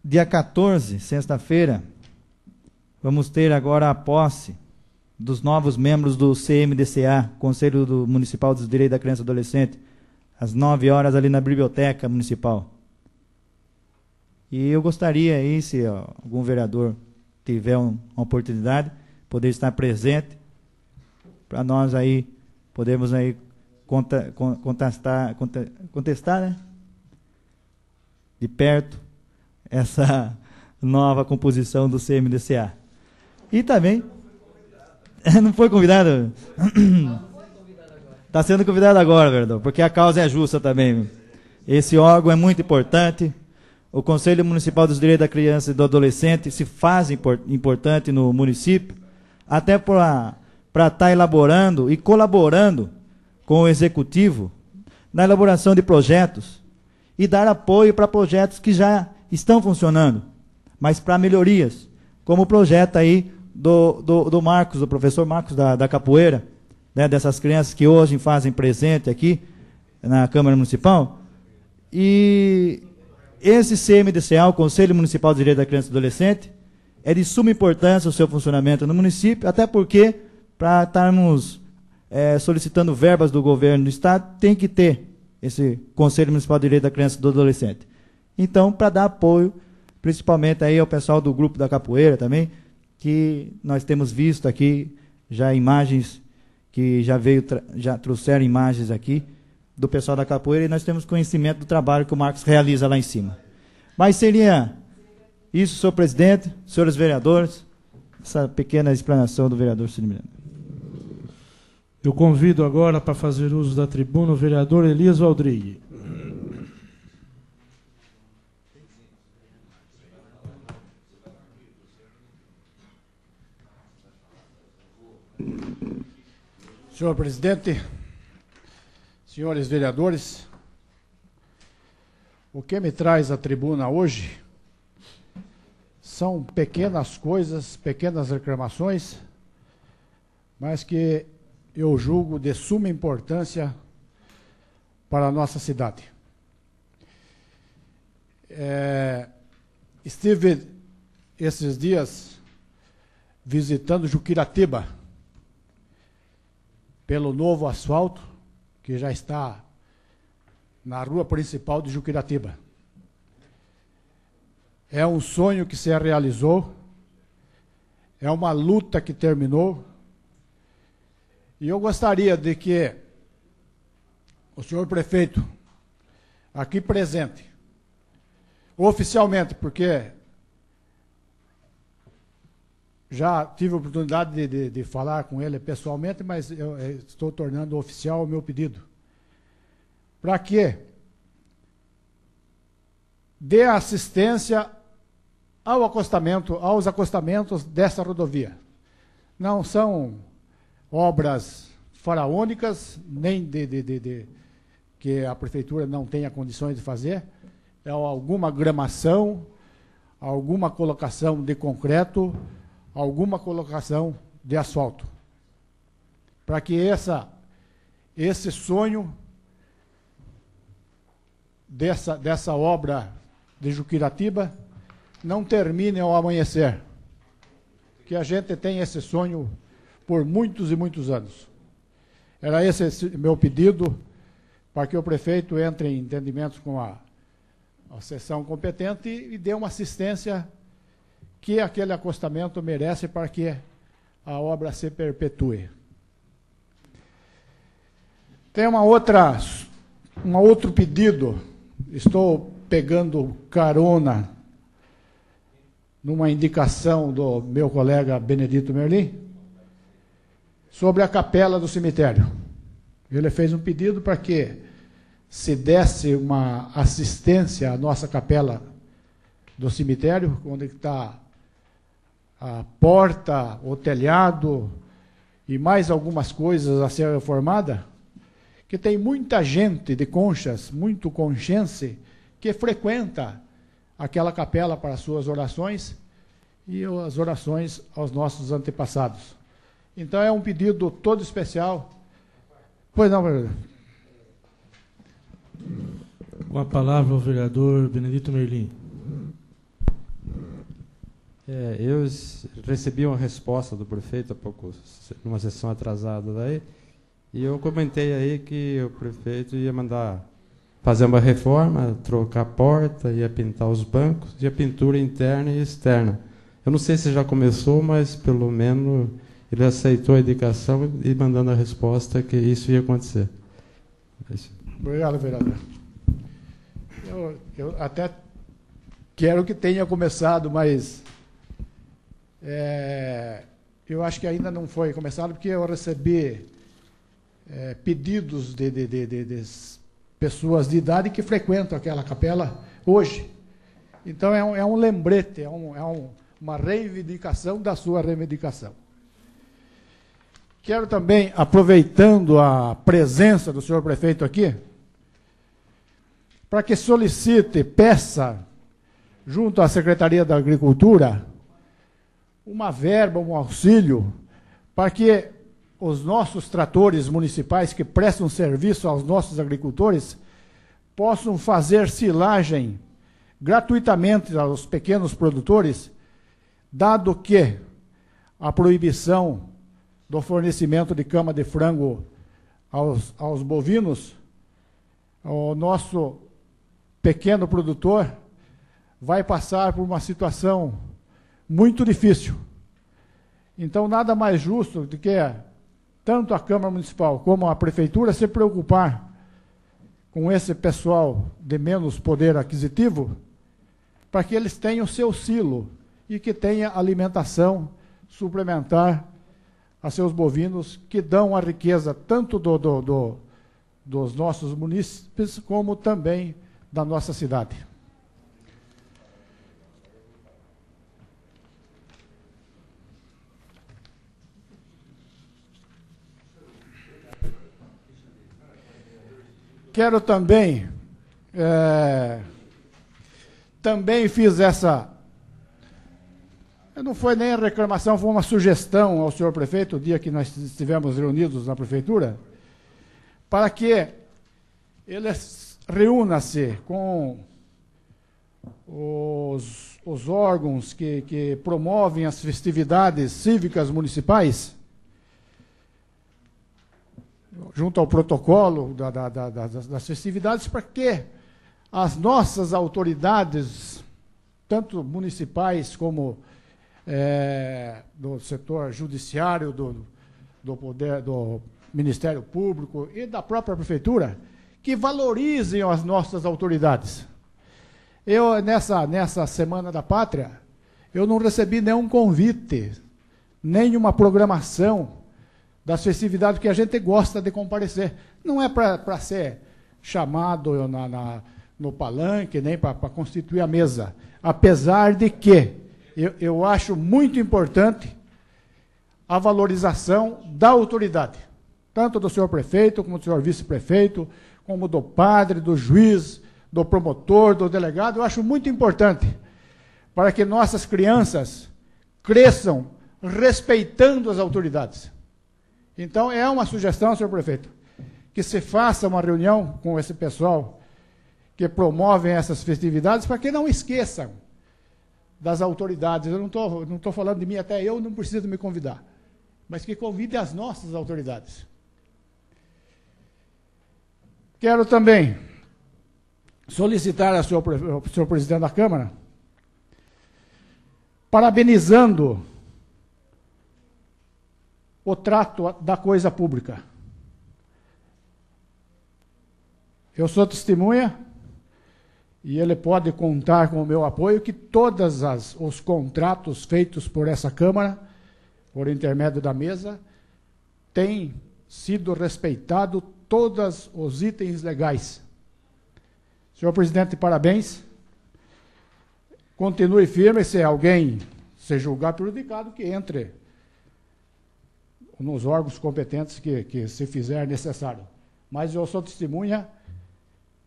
[SPEAKER 3] dia 14, sexta-feira, vamos ter agora a posse dos novos membros do CMDCA, Conselho Municipal dos Direitos da Criança e Adolescente, às 9 horas ali na Biblioteca Municipal. E eu gostaria aí, se algum vereador tiver uma oportunidade, poder estar presente, para nós aí podermos aí contestar, de perto, essa nova composição do CMDCA. E também... Não foi convidado? Está sendo convidado agora, vereador, porque a causa é justa também. Esse órgão é muito importante. O Conselho Municipal dos Direitos da Criança e do Adolescente se faz importante no município, até para estar elaborando e colaborando com o Executivo na elaboração de projetos e dar apoio para projetos que já estão funcionando, mas para melhorias, como o projeto aí do Marcos, do professor Marcos da Capoeira, dessas crianças que hoje fazem presente aqui na Câmara Municipal. E esse CMDCA, o Conselho Municipal de Direitos da Criança e Adolescente, é de suma importância o seu funcionamento no município, até porque, para estarmos solicitando verbas do governo do Estado, tem que ter esse Conselho Municipal de Direitos da Criança e do Adolescente. Então, para dar apoio, principalmente aí ao pessoal do grupo da Capoeira também, que nós temos visto aqui já imagens que já trouxeram imagens aqui do pessoal da Capoeira, e nós temos conhecimento do trabalho que o Marcos realiza lá em cima. Mas seria isso, senhor presidente, senhores vereadores, essa pequena explanação do vereador Cid Miranda.
[SPEAKER 1] Eu convido agora para fazer uso da tribuna o vereador Elias Valdrigue.
[SPEAKER 6] Senhor presidente, senhores vereadores, O que me traz à tribuna hoje são pequenas coisas, pequenas reclamações, mas que eu julgo de suma importância para a nossa cidade. Estive esses dias visitando Juquiratiba, pelo novo asfalto que já está na rua principal de Juquiratiba. É um sonho que se realizou, é uma luta que terminou, e eu gostaria de que o senhor prefeito, aqui presente, oficialmente, porque já tive a oportunidade de falar com ele pessoalmente, mas eu estou tornando oficial o meu pedido, para que dê assistência aos acostamentos dessa rodovia. Não são obras faraônicas, nem que a prefeitura não tenha condições de fazer, é alguma gramação, alguma colocação de concreto, alguma colocação de asfalto, para que esse sonho dessa obra de Juquiratiba não termine ao amanhecer, que a gente tem esse sonho por muitos e muitos anos. Era esse meu pedido, para que o prefeito entre em entendimentos com a seção competente e dê uma assistência que aquele acostamento merece para que a obra se perpetue. Tem um outro pedido, estou pegando carona numa indicação do meu colega Benedito Merlim, sobre a capela do cemitério. Ele fez um pedido para que se desse uma assistência à nossa capela do cemitério, onde está a porta, o telhado e mais algumas coisas a ser reformada, que tem muita gente de Conchas, muito conchense, que frequenta aquela capela para as suas orações e as orações aos nossos antepassados. Então é um pedido todo especial. Pois não, vereador.
[SPEAKER 1] Com a palavra o vereador Benedito Merlim.
[SPEAKER 7] Eu recebi uma resposta do prefeito há pouco, numa sessão atrasada daí, e eu comentei aí que o prefeito ia mandar fazer uma reforma, trocar a porta, ia pintar os bancos, e a pintura interna e externa. Eu não sei se já começou, mas pelo menos ele aceitou a indicação e mandando a resposta que isso ia acontecer.
[SPEAKER 6] Obrigado, vereador. Eu até quero que tenha começado, mas eu acho que ainda não foi começado, porque eu recebi pedidos de pessoas de idade que frequentam aquela capela hoje. Então é um lembrete, uma reivindicação da sua reivindicação. Quero também, aproveitando a presença do senhor prefeito aqui, para que solicite, peça, junto à Secretaria da Agricultura, uma verba, um auxílio, para que os nossos tratores municipais que prestam serviço aos nossos agricultores possam fazer silagem gratuitamente aos pequenos produtores, dado que a proibição do fornecimento de cama de frango aos bovinos, o nosso pequeno produtor vai passar por uma situação muito difícil. Então, nada mais justo do que tanto a Câmara Municipal como a Prefeitura se preocupar com esse pessoal de menos poder aquisitivo, para que eles tenham seu silo e que tenha alimentação suplementar a seus bovinos, que dão a riqueza tanto dos nossos munícipes, como também da nossa cidade. Quero também também fiz essa... Não foi nem a reclamação, foi uma sugestão ao senhor prefeito, o dia que nós estivemos reunidos na prefeitura, para que ele reúna-se com os órgãos que promovem as festividades cívicas municipais, junto ao protocolo das festividades, para que as nossas autoridades, tanto municipais como do setor judiciário, do poder, do Ministério Público e da própria prefeitura, que valorizem as nossas autoridades. Eu, nessa Semana da Pátria, eu não recebi nenhum convite, nenhuma programação das festividades que a gente gosta de comparecer. Não é para ser chamado no palanque, nem para constituir a mesa. Apesar de que eu acho muito importante a valorização da autoridade, tanto do senhor prefeito, como do senhor vice-prefeito, como do padre, do juiz, do promotor, do delegado. Eu acho muito importante para que nossas crianças cresçam respeitando as autoridades. Então, é uma sugestão, senhor prefeito, que se faça uma reunião com esse pessoal que promovem essas festividades, para que não esqueçam das autoridades. Eu não estou falando de mim, até eu não preciso me convidar, mas que convide as nossas autoridades. Quero também solicitar ao senhor presidente da Câmara, parabenizando o trato da coisa pública. Eu sou testemunha, e ele pode contar com o meu apoio, que todos os contratos feitos por essa Câmara, por intermédio da mesa, têm sido respeitados todos os itens legais. Senhor presidente, parabéns. Continue firme. Se alguém se julgar prejudicado, que entre nos órgãos competentes que se fizer necessário. Mas eu sou testemunha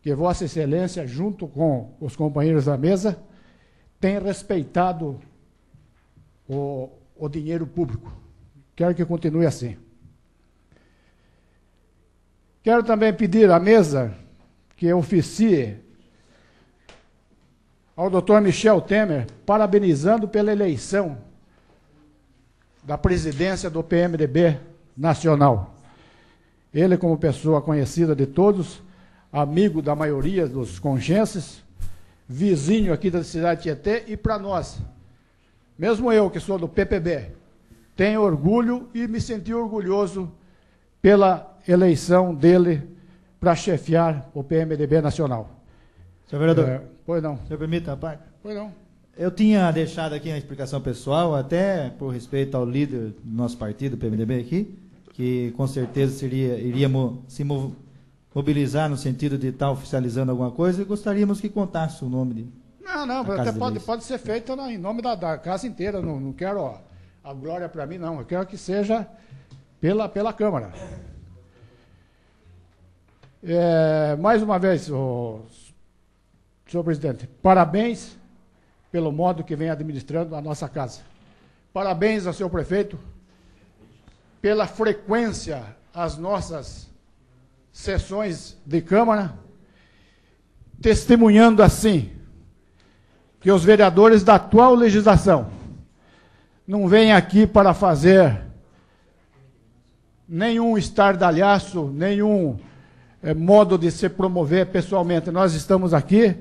[SPEAKER 6] que Vossa Excelência, junto com os companheiros da mesa, tem respeitado o dinheiro público. Quero que continue assim. Quero também pedir à mesa que oficie ao Dr. Michel Temer, parabenizando pela eleição da presidência do PMDB nacional. Ele, como pessoa conhecida de todos, amigo da maioria dos congenses, vizinho aqui da cidade de Tietê, e para nós, mesmo eu que sou do PPB, tenho orgulho e me senti orgulhoso pela eleição dele para chefiar o PMDB nacional.
[SPEAKER 3] Senhor vereador,
[SPEAKER 6] pois não.
[SPEAKER 3] senhor permite a parte?
[SPEAKER 6] Pois não.
[SPEAKER 3] Eu tinha deixado aqui a explicação pessoal, até por respeito ao líder do nosso partido, o PMDB aqui, que com certeza iria se mobilizar no sentido de estar oficializando alguma coisa, e gostaríamos que contasse o nome de...
[SPEAKER 6] Não, até pode ser feito em nome da casa inteira. Não quero a glória para mim, não. Eu quero que seja pela Câmara. Mais uma vez, senhor presidente, parabéns pelo modo que vem administrando a nossa casa. Parabéns ao senhor prefeito pela frequência às nossas sessões de Câmara, testemunhando assim que os vereadores da atual legislação não vêm aqui para fazer nenhum estardalhaço, nenhum modo de se promover pessoalmente. Nós estamos aqui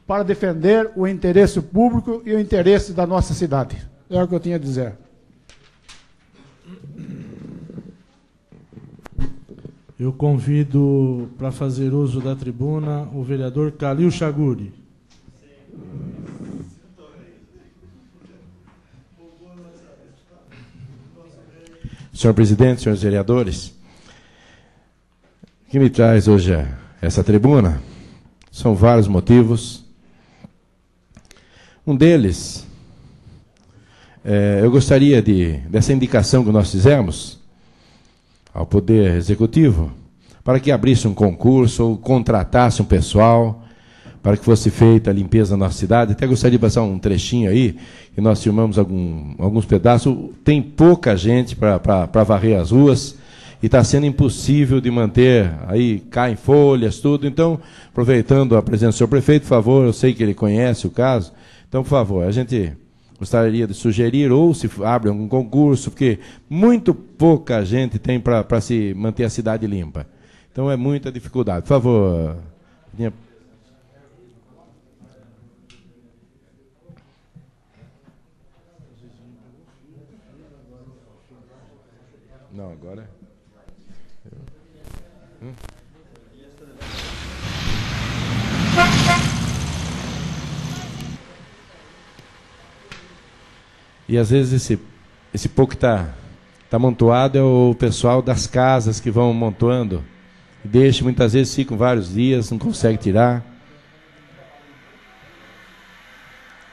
[SPEAKER 6] para defender o interesse público e o interesse da nossa cidade. É o que eu tinha a dizer.
[SPEAKER 1] Eu convido para fazer uso da tribuna o vereador Calil Chaguri.
[SPEAKER 8] Senhor presidente, senhores vereadores, o que me traz hoje essa tribuna são vários motivos. Um deles, eu gostaria dessa indicação que nós fizemos ao Poder Executivo, para que abrisse um concurso ou contratasse um pessoal para que fosse feita a limpeza na nossa cidade. Até gostaria de passar um trechinho aí, que nós filmamos alguns pedaços. Tem pouca gente para varrer as ruas, e está sendo impossível de manter, aí caem folhas, tudo. Então, aproveitando a presença do senhor prefeito, por favor, eu sei que ele conhece o caso, então, por favor, a gente gostaria de sugerir, ou se abre algum concurso, porque muito pouca gente tem para se manter a cidade limpa. Então, é muita dificuldade. Por favor, não, agora... E às vezes esse pouco que está amontoado é o pessoal das casas que vão amontoando. E deixa, muitas vezes ficam vários dias, não consegue tirar.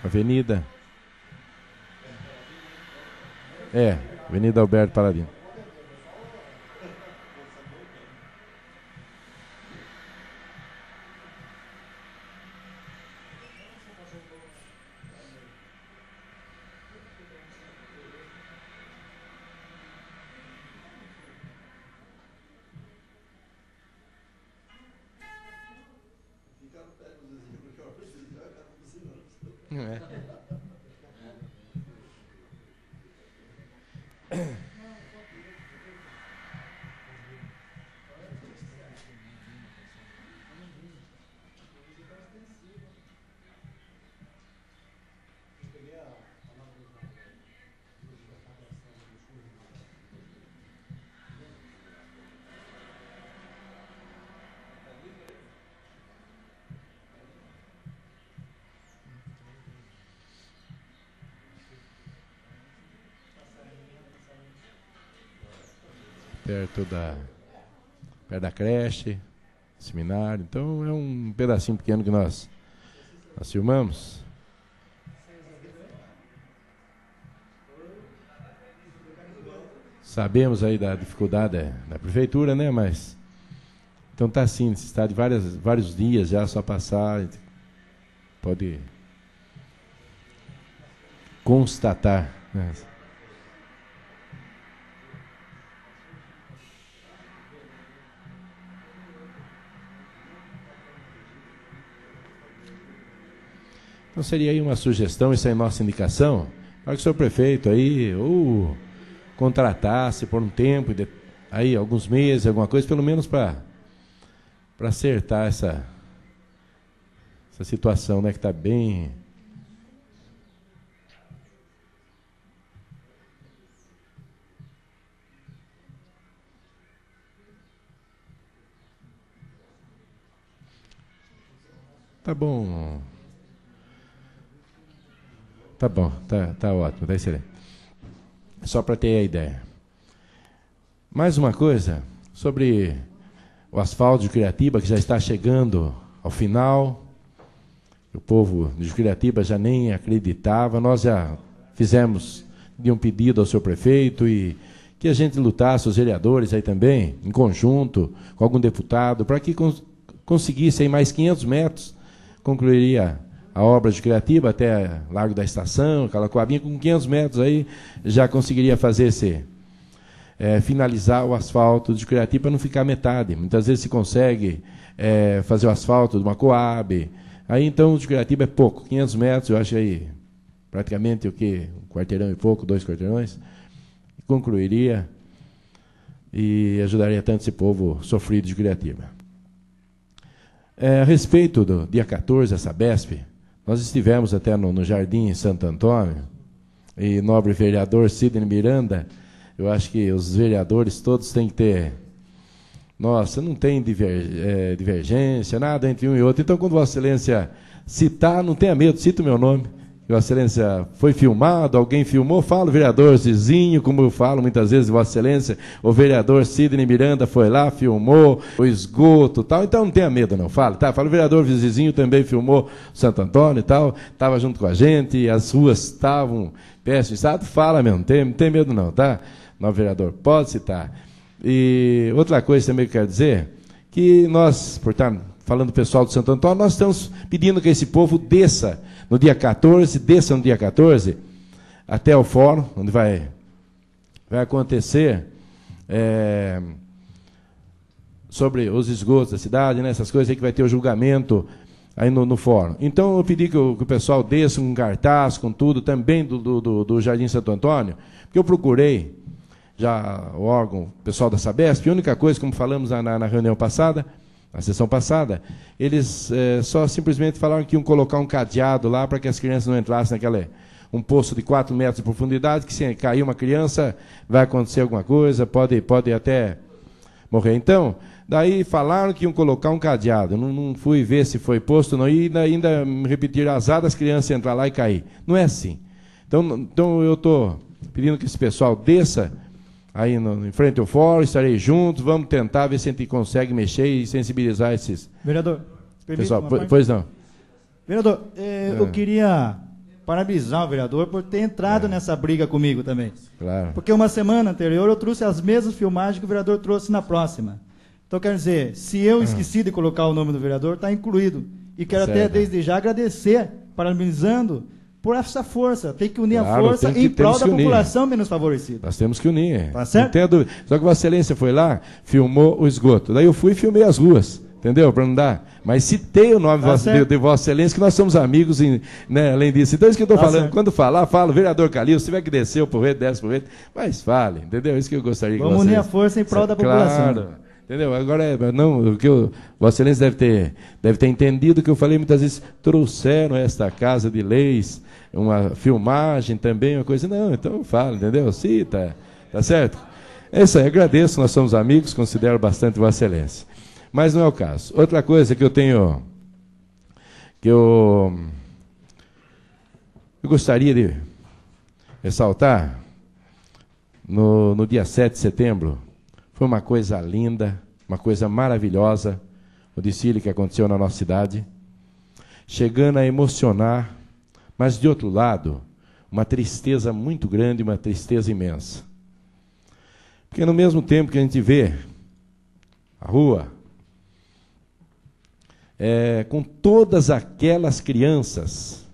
[SPEAKER 8] Avenida. Avenida Alberto Paladino. Perto da creche, seminário. Então é um pedacinho pequeno que nós filmamos. Sabemos aí da dificuldade da prefeitura, né? Mas então está assim, está de vários dias já, só passar, pode constatar, né? Então seria aí uma sugestão, isso é nossa indicação, para que o senhor prefeito aí, ou contratasse por um tempo, aí alguns meses, alguma coisa, pelo menos para acertar essa situação, né, que está bem... Tá bom. Tá bom, tá ótimo, tá excelente. Só para ter a ideia. Mais uma coisa sobre o asfalto de Curitiba, que já está chegando ao final. O povo de Curitiba já nem acreditava. Nós já fizemos um pedido ao seu prefeito e que a gente lutasse, os vereadores aí também, em conjunto com algum deputado, para que conseguisse aí mais 500 metros, concluiria a obra de Curitiba até Largo da Estação, aquela coabinha, com 500 metros aí já conseguiria fazer finalizar o asfalto de Curitiba para não ficar metade. Muitas vezes se consegue fazer o asfalto de uma Coab. Aí então o de Curitiba é pouco, 500 metros, eu acho aí praticamente o quê? Um quarteirão e pouco, 2 quarteirões. Concluiria e ajudaria tanto esse povo sofrido de Curitiba. A respeito do dia 14, a Sabesp, nós estivemos até no Jardim Santo Antônio, e nobre vereador Sidney Miranda, eu acho que os vereadores todos têm que ter... Nossa, não tem divergência, nada entre um e outro. Então, quando Vossa Excelência citar, não tenha medo, cita o meu nome. Vossa Excelência foi filmado, alguém filmou, fala o vereador Zizinho, como eu falo muitas vezes, Vossa Excelência, o vereador Sidney Miranda foi lá, filmou o esgoto e tal, então não tenha medo não, fala o vereador Zizinho também filmou Santo Antônio e tal, estava junto com a gente, as ruas estavam em péssimo estado, fala mesmo, não tem medo não, tá? Não, vereador, pode citar. E outra coisa também que eu quero dizer, que nós, por estar falando do pessoal do Santo Antônio, nós estamos pedindo que esse povo desça no dia 14, até o fórum, onde vai acontecer sobre os esgotos da cidade, né, essas coisas aí que vai ter o julgamento aí no fórum. Então eu pedi que o pessoal desça com cartaz, com tudo, também do Jardim Santo Antônio, porque eu procurei já o órgão, o pessoal da Sabesp, a única coisa, como falamos na reunião passada, na sessão passada, eles só simplesmente falaram que iam colocar um cadeado lá para que as crianças não entrassem um poço de 4 metros de profundidade, que se cair uma criança, vai acontecer alguma coisa, pode até morrer. Então, daí falaram que iam colocar um cadeado. Não fui ver se foi posto, não, e ainda me repetiram, azar das crianças entrar lá e cair. Não é assim. Então eu estou pedindo que esse pessoal desça aí em frente ao fórum, estarei juntos, vamos tentar ver se a gente consegue mexer e sensibilizar esses...
[SPEAKER 3] Vereador,
[SPEAKER 8] pessoal, pois não.
[SPEAKER 3] Vereador, eu queria parabenizar o vereador por ter entrado nessa briga comigo também.
[SPEAKER 8] Claro.
[SPEAKER 3] Porque uma semana anterior eu trouxe as mesmas filmagens que o vereador trouxe na próxima. Então, quer dizer, se eu esqueci de colocar o nome do vereador, está incluído. E quero até, desde já, agradecer, parabenizando por essa força. Tem que unir a força em prol da população menos favorecida.
[SPEAKER 8] Nós temos que unir.
[SPEAKER 3] Tá certo?
[SPEAKER 8] Não tenha dúvida. Só que Vossa Excelência foi lá, filmou o esgoto. Daí eu fui e filmei as ruas. Entendeu? Para não dar. Mas citei o nome de Vossa Excelência, que nós somos amigos, né, além disso. Então, é isso que eu estou falando. Certo. Quando falar, falo, vereador Calil, se tiver que descer o porrete, desce o porrete, mas fale, entendeu? É isso que eu gostaria que
[SPEAKER 3] Vamos unir a força em prol da população.
[SPEAKER 8] Claro. Entendeu? Agora, o que Vossa Excelência deve ter entendido que eu falei muitas vezes, trouxeram esta casa de leis, uma filmagem também, uma coisa. Não, então fala, entendeu? Cita, tá certo? É isso aí, agradeço, nós somos amigos, considero bastante Vossa Excelência. Mas não é o caso. Outra coisa que eu gostaria de ressaltar, no dia 7 de setembro, foi uma coisa linda, uma coisa maravilhosa, o desfile que aconteceu na nossa cidade, chegando a emocionar, mas, de outro lado, uma tristeza muito grande, uma tristeza imensa. Porque, no mesmo tempo que a gente vê a rua, com todas aquelas crianças,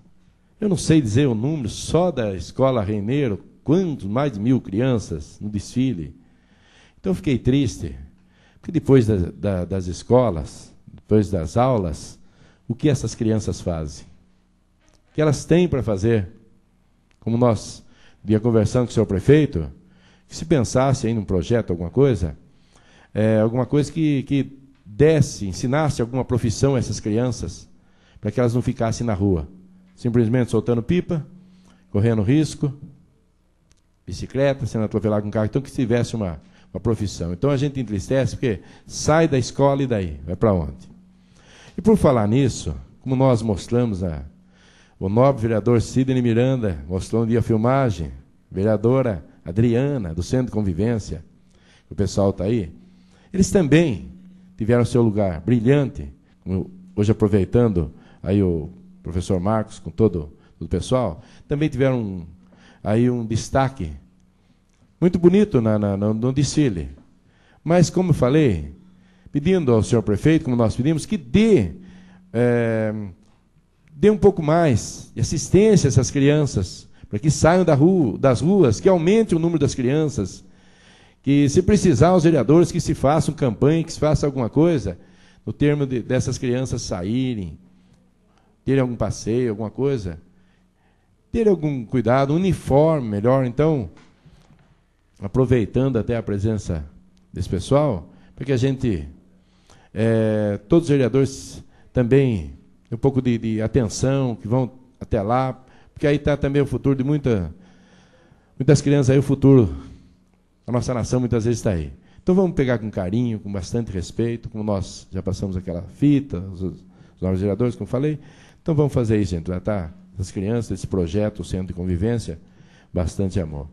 [SPEAKER 8] eu não sei dizer o número, só da Escola Reineiro, mais de 1000 crianças no desfile. Então eu fiquei triste, porque depois das escolas, depois das aulas, o que essas crianças fazem? O que elas têm para fazer? Como nós vinha conversando com o senhor prefeito, que se pensasse aí num projeto, alguma coisa que ensinasse alguma profissão a essas crianças, para que elas não ficassem na rua, simplesmente soltando pipa, correndo risco, bicicleta, sendo atropelado com carro, então que tivesse uma profissão. Então a gente entristece, porque sai da escola e daí? Vai para onde? E por falar nisso, como nós mostramos, o nobre vereador Sidney Miranda mostrou um dia a filmagem, vereadora Adriana, do Centro de Convivência, o pessoal está aí, eles também tiveram seu lugar brilhante, hoje aproveitando aí o professor Marcos com todo o pessoal, também tiveram aí um destaque muito bonito no desfile. Mas, como eu falei, pedindo ao senhor prefeito, como nós pedimos, que dê um pouco mais de assistência a essas crianças, para que saiam das ruas, que aumente o número das crianças, que, se precisar, os vereadores que se façam campanha, que se faça alguma coisa, no termo dessas crianças saírem, terem algum passeio, alguma coisa, ter algum cuidado, um uniforme melhor. Então, aproveitando até a presença desse pessoal, para que a gente, todos os vereadores também, um pouco de atenção, que vão até lá, porque aí está também o futuro de muitas crianças, aí o futuro, a nossa nação muitas vezes está aí. Então vamos pegar com carinho, com bastante respeito, como nós já passamos aquela fita, os novos vereadores, como falei. Então vamos fazer isso, gente, tratar as crianças, esse projeto, o Centro de Convivência, bastante amor.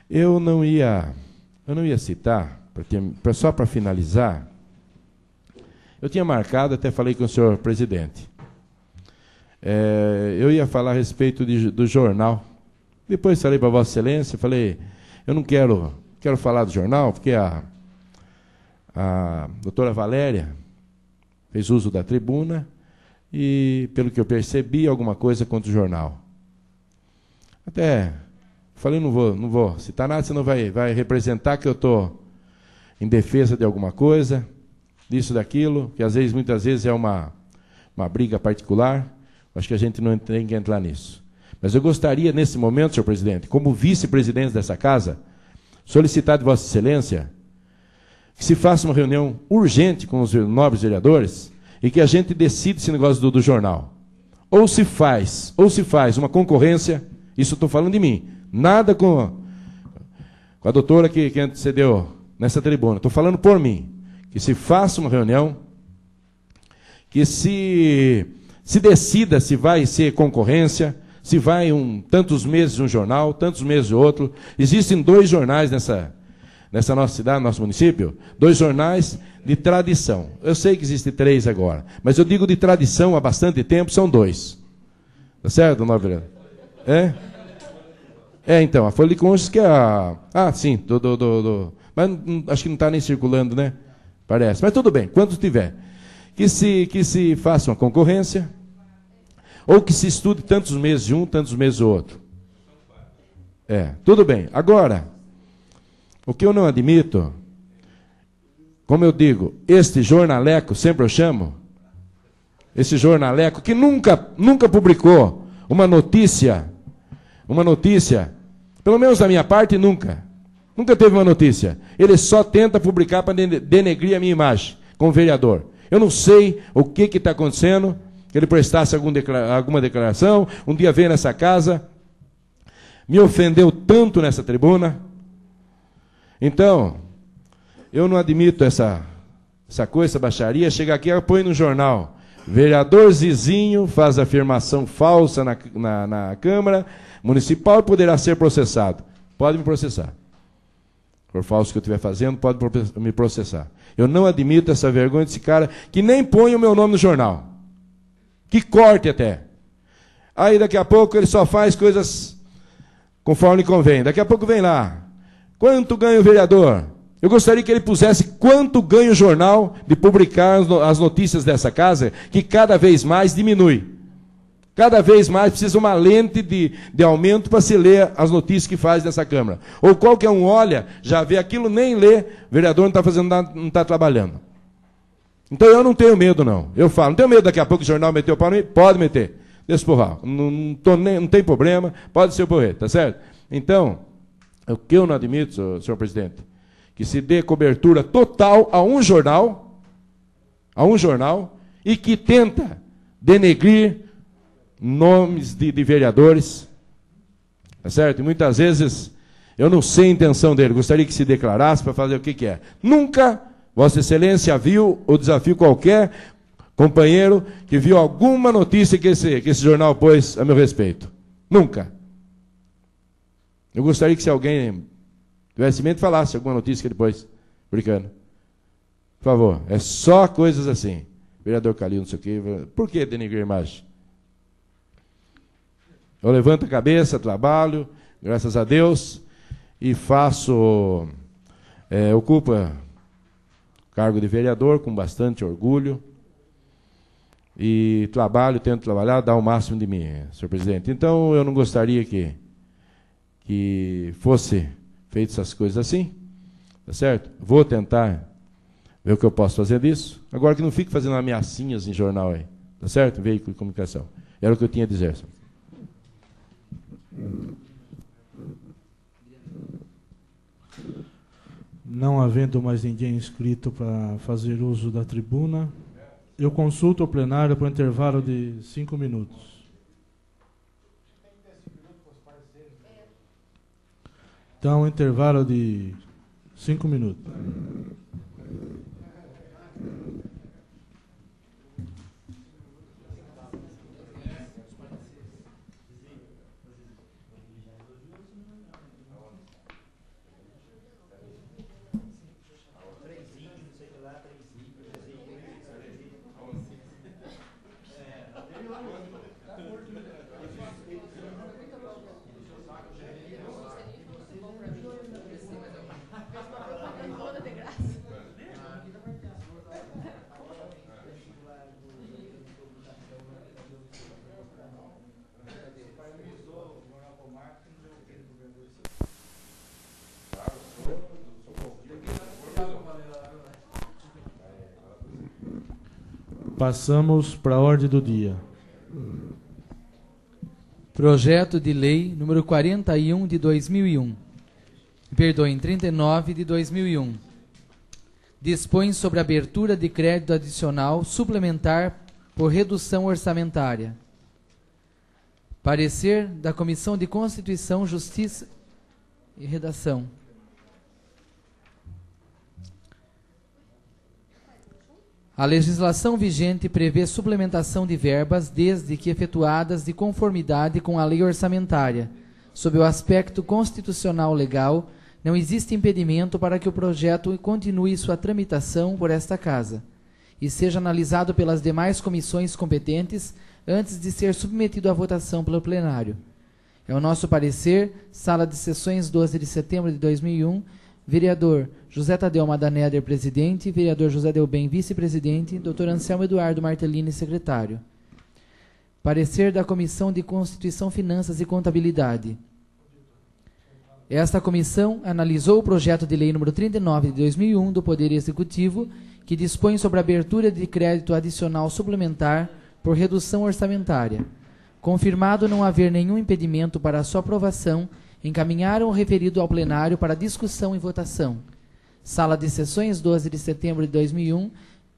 [SPEAKER 8] Eu não ia citar, só para finalizar, eu tinha marcado, até falei com o senhor presidente, eu ia falar a respeito do jornal. Depois falei para Vossa Excelência, falei, eu não quero falar do jornal, porque a doutora Valéria, fez uso da tribuna e, pelo que eu percebi, alguma coisa contra o jornal. Até falei, não vou citar nada, senão vai representar que eu estou em defesa de alguma coisa, disso, daquilo, que muitas vezes é uma briga particular. Acho que a gente não tem que entrar nisso. Mas eu gostaria, nesse momento, senhor presidente, como vice-presidente dessa casa, solicitar de Vossa Excelência que se faça uma reunião urgente com os nobres vereadores e que a gente decida esse negócio do jornal. Ou se faz uma concorrência, isso estou falando de mim, nada com a doutora que antecedeu nessa tribuna, estou falando por mim, que se faça uma reunião, que se decida se vai ser concorrência, se vai tantos meses um jornal, tantos meses outro. Existem 2 jornais nessa nossa cidade, no nosso município, 2 jornais de tradição. Eu sei que existem 3 agora, mas eu digo de tradição há bastante tempo, são 2. Tá certo, nobre vereador? Então, a Folha de Conchas que é a... Ah, sim, mas acho que não está nem circulando, né? Parece, mas tudo bem, quando tiver. Que se faça uma concorrência, ou que se estude tantos meses de um, tantos meses do outro. Tudo bem. Agora, o que eu não admito, como eu digo, este jornaleco, sempre eu chamo, esse jornaleco que nunca publicou uma notícia, pelo menos da minha parte, nunca teve uma notícia. Ele só tenta publicar para denegrir a minha imagem como vereador. Eu não sei o que está acontecendo, que ele prestasse alguma declaração, um dia veio nessa casa, me ofendeu tanto nessa tribuna. Então, eu não admito essa coisa, essa baixaria, chegar aqui e põe no jornal. Vereador Zizinho faz afirmação falsa na Câmara Municipal e poderá ser processado. Pode me processar. Por falso que eu estiver fazendo, pode me processar. Eu não admito essa vergonha desse cara que nem põe o meu nome no jornal. Que corte até. Aí daqui a pouco ele só faz coisas conforme convém. Daqui a pouco vem lá. Quanto ganha o vereador? Eu gostaria que ele pusesse quanto ganha o jornal de publicar as notícias dessa casa, que cada vez mais diminui. Cada vez mais precisa uma lente de aumento para se ler as notícias que faz dessa Câmara. Ou qualquer um olha, já vê aquilo, nem lê, o vereador não está fazendo nada, não está trabalhando. Então eu não tenho medo, não. Eu falo, não tenho medo daqui a pouco o jornal meter o pau em mim? Pode meter. Deixa porra. Não tem problema, pode ser o porreto, tá certo? Então, o que eu não admito, senhor presidente, que se dê cobertura total a um jornal, e que tenta denegrir nomes de vereadores, tá certo? E muitas vezes eu não sei a intenção dele, gostaria que se declarasse para fazer o que é. Nunca Vossa Excelência viu o desafio qualquer companheiro que viu alguma notícia que esse jornal pôs a meu respeito. Nunca. Eu gostaria que se alguém tivesse mente falasse alguma notícia que ele pôs, brincando. Por favor, é só coisas assim. Vereador Calil, não sei o quê. Por que denegrir a imagem? Eu levanto a cabeça, trabalho, graças a Deus, e ocupo o cargo de vereador com bastante orgulho, e tento trabalhar, dar o máximo de mim, senhor presidente. Então, eu não gostaria que fosse feito essas coisas assim, tá certo? Vou tentar ver o que eu posso fazer disso. Agora que não fique fazendo ameaçinhas em jornal aí, tá certo? Veículo de comunicação. Era o que eu tinha a dizer, senhor.
[SPEAKER 1] Não havendo mais ninguém inscrito para fazer uso da tribuna, eu consulto o plenário por um intervalo de 5 minutos. Então, intervalo de 5 minutos.
[SPEAKER 4] Toda de graça.
[SPEAKER 1] Passamos para a ordem do dia.
[SPEAKER 2] Projeto de Lei número 41 de 2001. Perdoem, 39 de 2001. Dispõe sobre a abertura de crédito adicional suplementar por redução orçamentária. Parecer da Comissão de Constituição, Justiça e Redação. A legislação vigente prevê suplementação de verbas desde que efetuadas de conformidade com a lei orçamentária. Sob o aspecto constitucional legal, não existe impedimento para que o projeto continue sua tramitação por esta Casa e seja analisado pelas demais comissões competentes antes de ser submetido à votação pelo plenário. É o nosso parecer, Sala de Sessões, 12 de setembro de 2001, vereador José Tadeu Madaneder, presidente, vereador José Delbem, vice-presidente, doutor Anselmo Eduardo Martellini, secretário. Parecer da Comissão de Constituição, Finanças e Contabilidade. Esta comissão analisou o projeto de lei número 39 de 2001 do Poder Executivo, que dispõe sobre a abertura de crédito adicional suplementar por redução orçamentária. Confirmado não haver nenhum impedimento para a sua aprovação, encaminharam o referido ao plenário para discussão e votação. Sala de Sessões, 12 de setembro de 2001,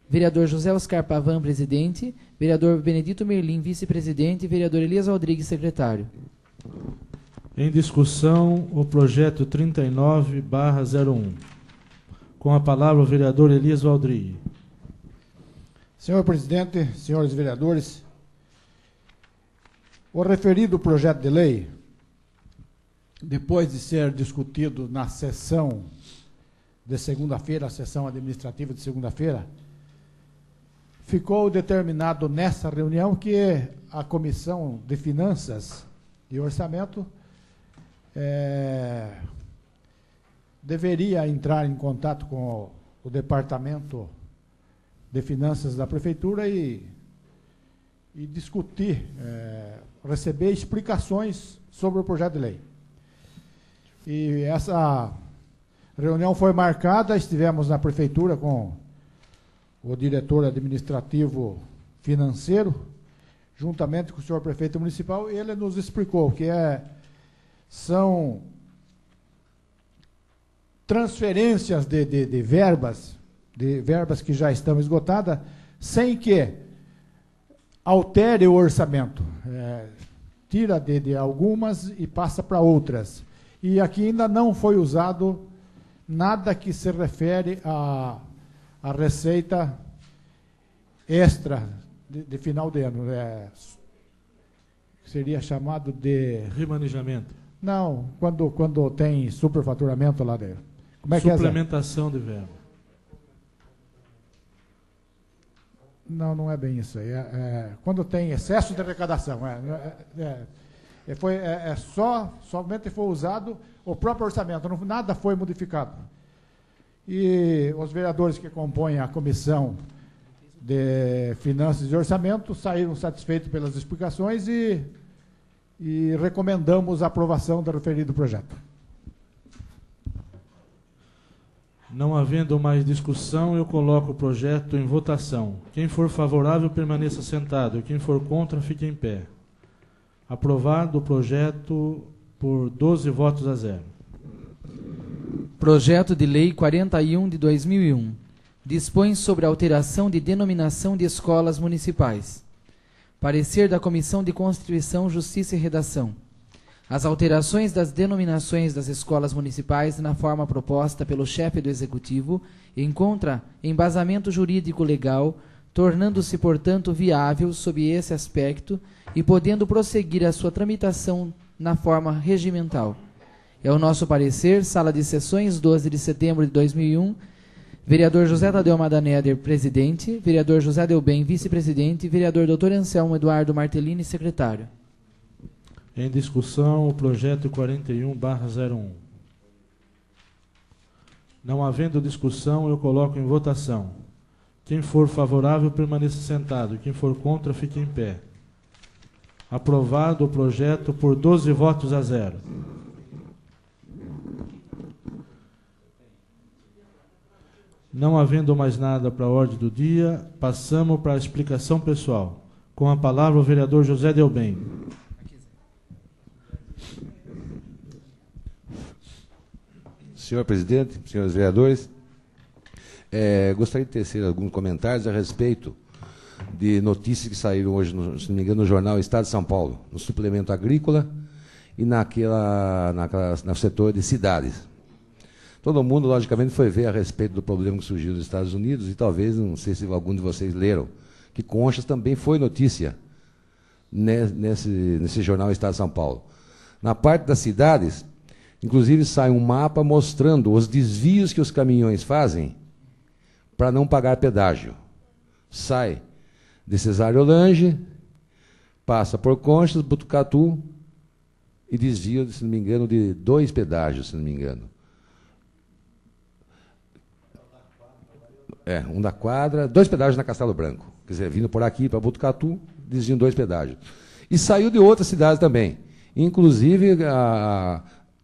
[SPEAKER 2] vereador José Oscar Pavan, presidente, vereador Benedito Merlim, vice-presidente, vereador Elias Rodrigues, secretário.
[SPEAKER 1] Em discussão, o projeto 39/01. Com a palavra o vereador Elias Rodrigues.
[SPEAKER 6] Senhor presidente, senhores vereadores, o referido projeto de lei, depois de ser discutido na sessão de segunda-feira, a sessão administrativa de segunda-feira, ficou determinado nessa reunião que a Comissão de Finanças e Orçamento deveria entrar em contato com o Departamento de Finanças da Prefeitura e discutir, receber explicações sobre o projeto de lei. E essa reunião foi marcada, estivemos na Prefeitura com o diretor administrativo financeiro, juntamente com o senhor prefeito municipal, e ele nos explicou que são transferências de verbas que já estão esgotadas, sem que altere o orçamento. Tira de algumas e passa para outras. E aqui ainda não foi usado nada que se refere à receita extra de final de ano. Seria chamado de...
[SPEAKER 1] Remanejamento.
[SPEAKER 6] Não, quando tem superfaturamento lá dentro. Como é que
[SPEAKER 1] suplementação de verba.
[SPEAKER 6] Não é bem isso aí. Quando tem excesso de arrecadação. Somente foi usado o próprio orçamento, nada foi modificado. E os vereadores que compõem a Comissão de Finanças e Orçamento saíram satisfeitos pelas explicações e recomendamos a aprovação do referido projeto.
[SPEAKER 1] Não havendo mais discussão, eu coloco o projeto em votação. Quem for favorável, permaneça sentado. Quem for contra, fique em pé. Aprovado o projeto por 12 votos a 0.
[SPEAKER 2] Projeto de Lei 41 de 2001. Dispõe sobre a alteração de denominação de escolas municipais. Parecer da Comissão de Constituição, Justiça e Redação. As alterações das denominações das escolas municipais na forma proposta pelo chefe do Executivo encontra embasamento jurídico legal, tornando-se, portanto, viável sob esse aspecto e podendo prosseguir a sua tramitação na forma regimental. É o nosso parecer, Sala de Sessões, 12 de setembro de 2001, vereador José Tadeu Madaneder, presidente, vereador José Delbem, vice-presidente, vereador Dr. Anselmo Eduardo Martellini, secretário.
[SPEAKER 1] Em discussão, o projeto 41/01. Não havendo discussão, eu coloco em votação. Quem for favorável, permaneça sentado. Quem for contra, fique em pé. Aprovado o projeto por 12 votos a 0. Não havendo mais nada para a ordem do dia, passamos para a explicação pessoal. Com a palavra o vereador José Delbem.
[SPEAKER 9] Senhor presidente, senhores vereadores, gostaria de tecer alguns comentários a respeito de notícias que saíram hoje, se não me engano, no jornal Estado de São Paulo, no suplemento agrícola e no setor de cidades. Todo mundo, logicamente, foi ver a respeito do problema que surgiu nos Estados Unidos e talvez, não sei se algum de vocês leram, que Conchas também foi notícia nesse jornal Estado de São Paulo. Na parte das cidades, inclusive sai um mapa mostrando os desvios que os caminhões fazem para não pagar pedágio. Sai de Cesário Lange, passa por Conchas, Botucatu e desvia, se não me engano, de 2 pedágios, se não me engano. Um da quadra, 2 pedágios na Castelo Branco. Quer dizer, vindo por aqui para Botucatu, desviam 2 pedágios. E saiu de outras cidades também. Inclusive,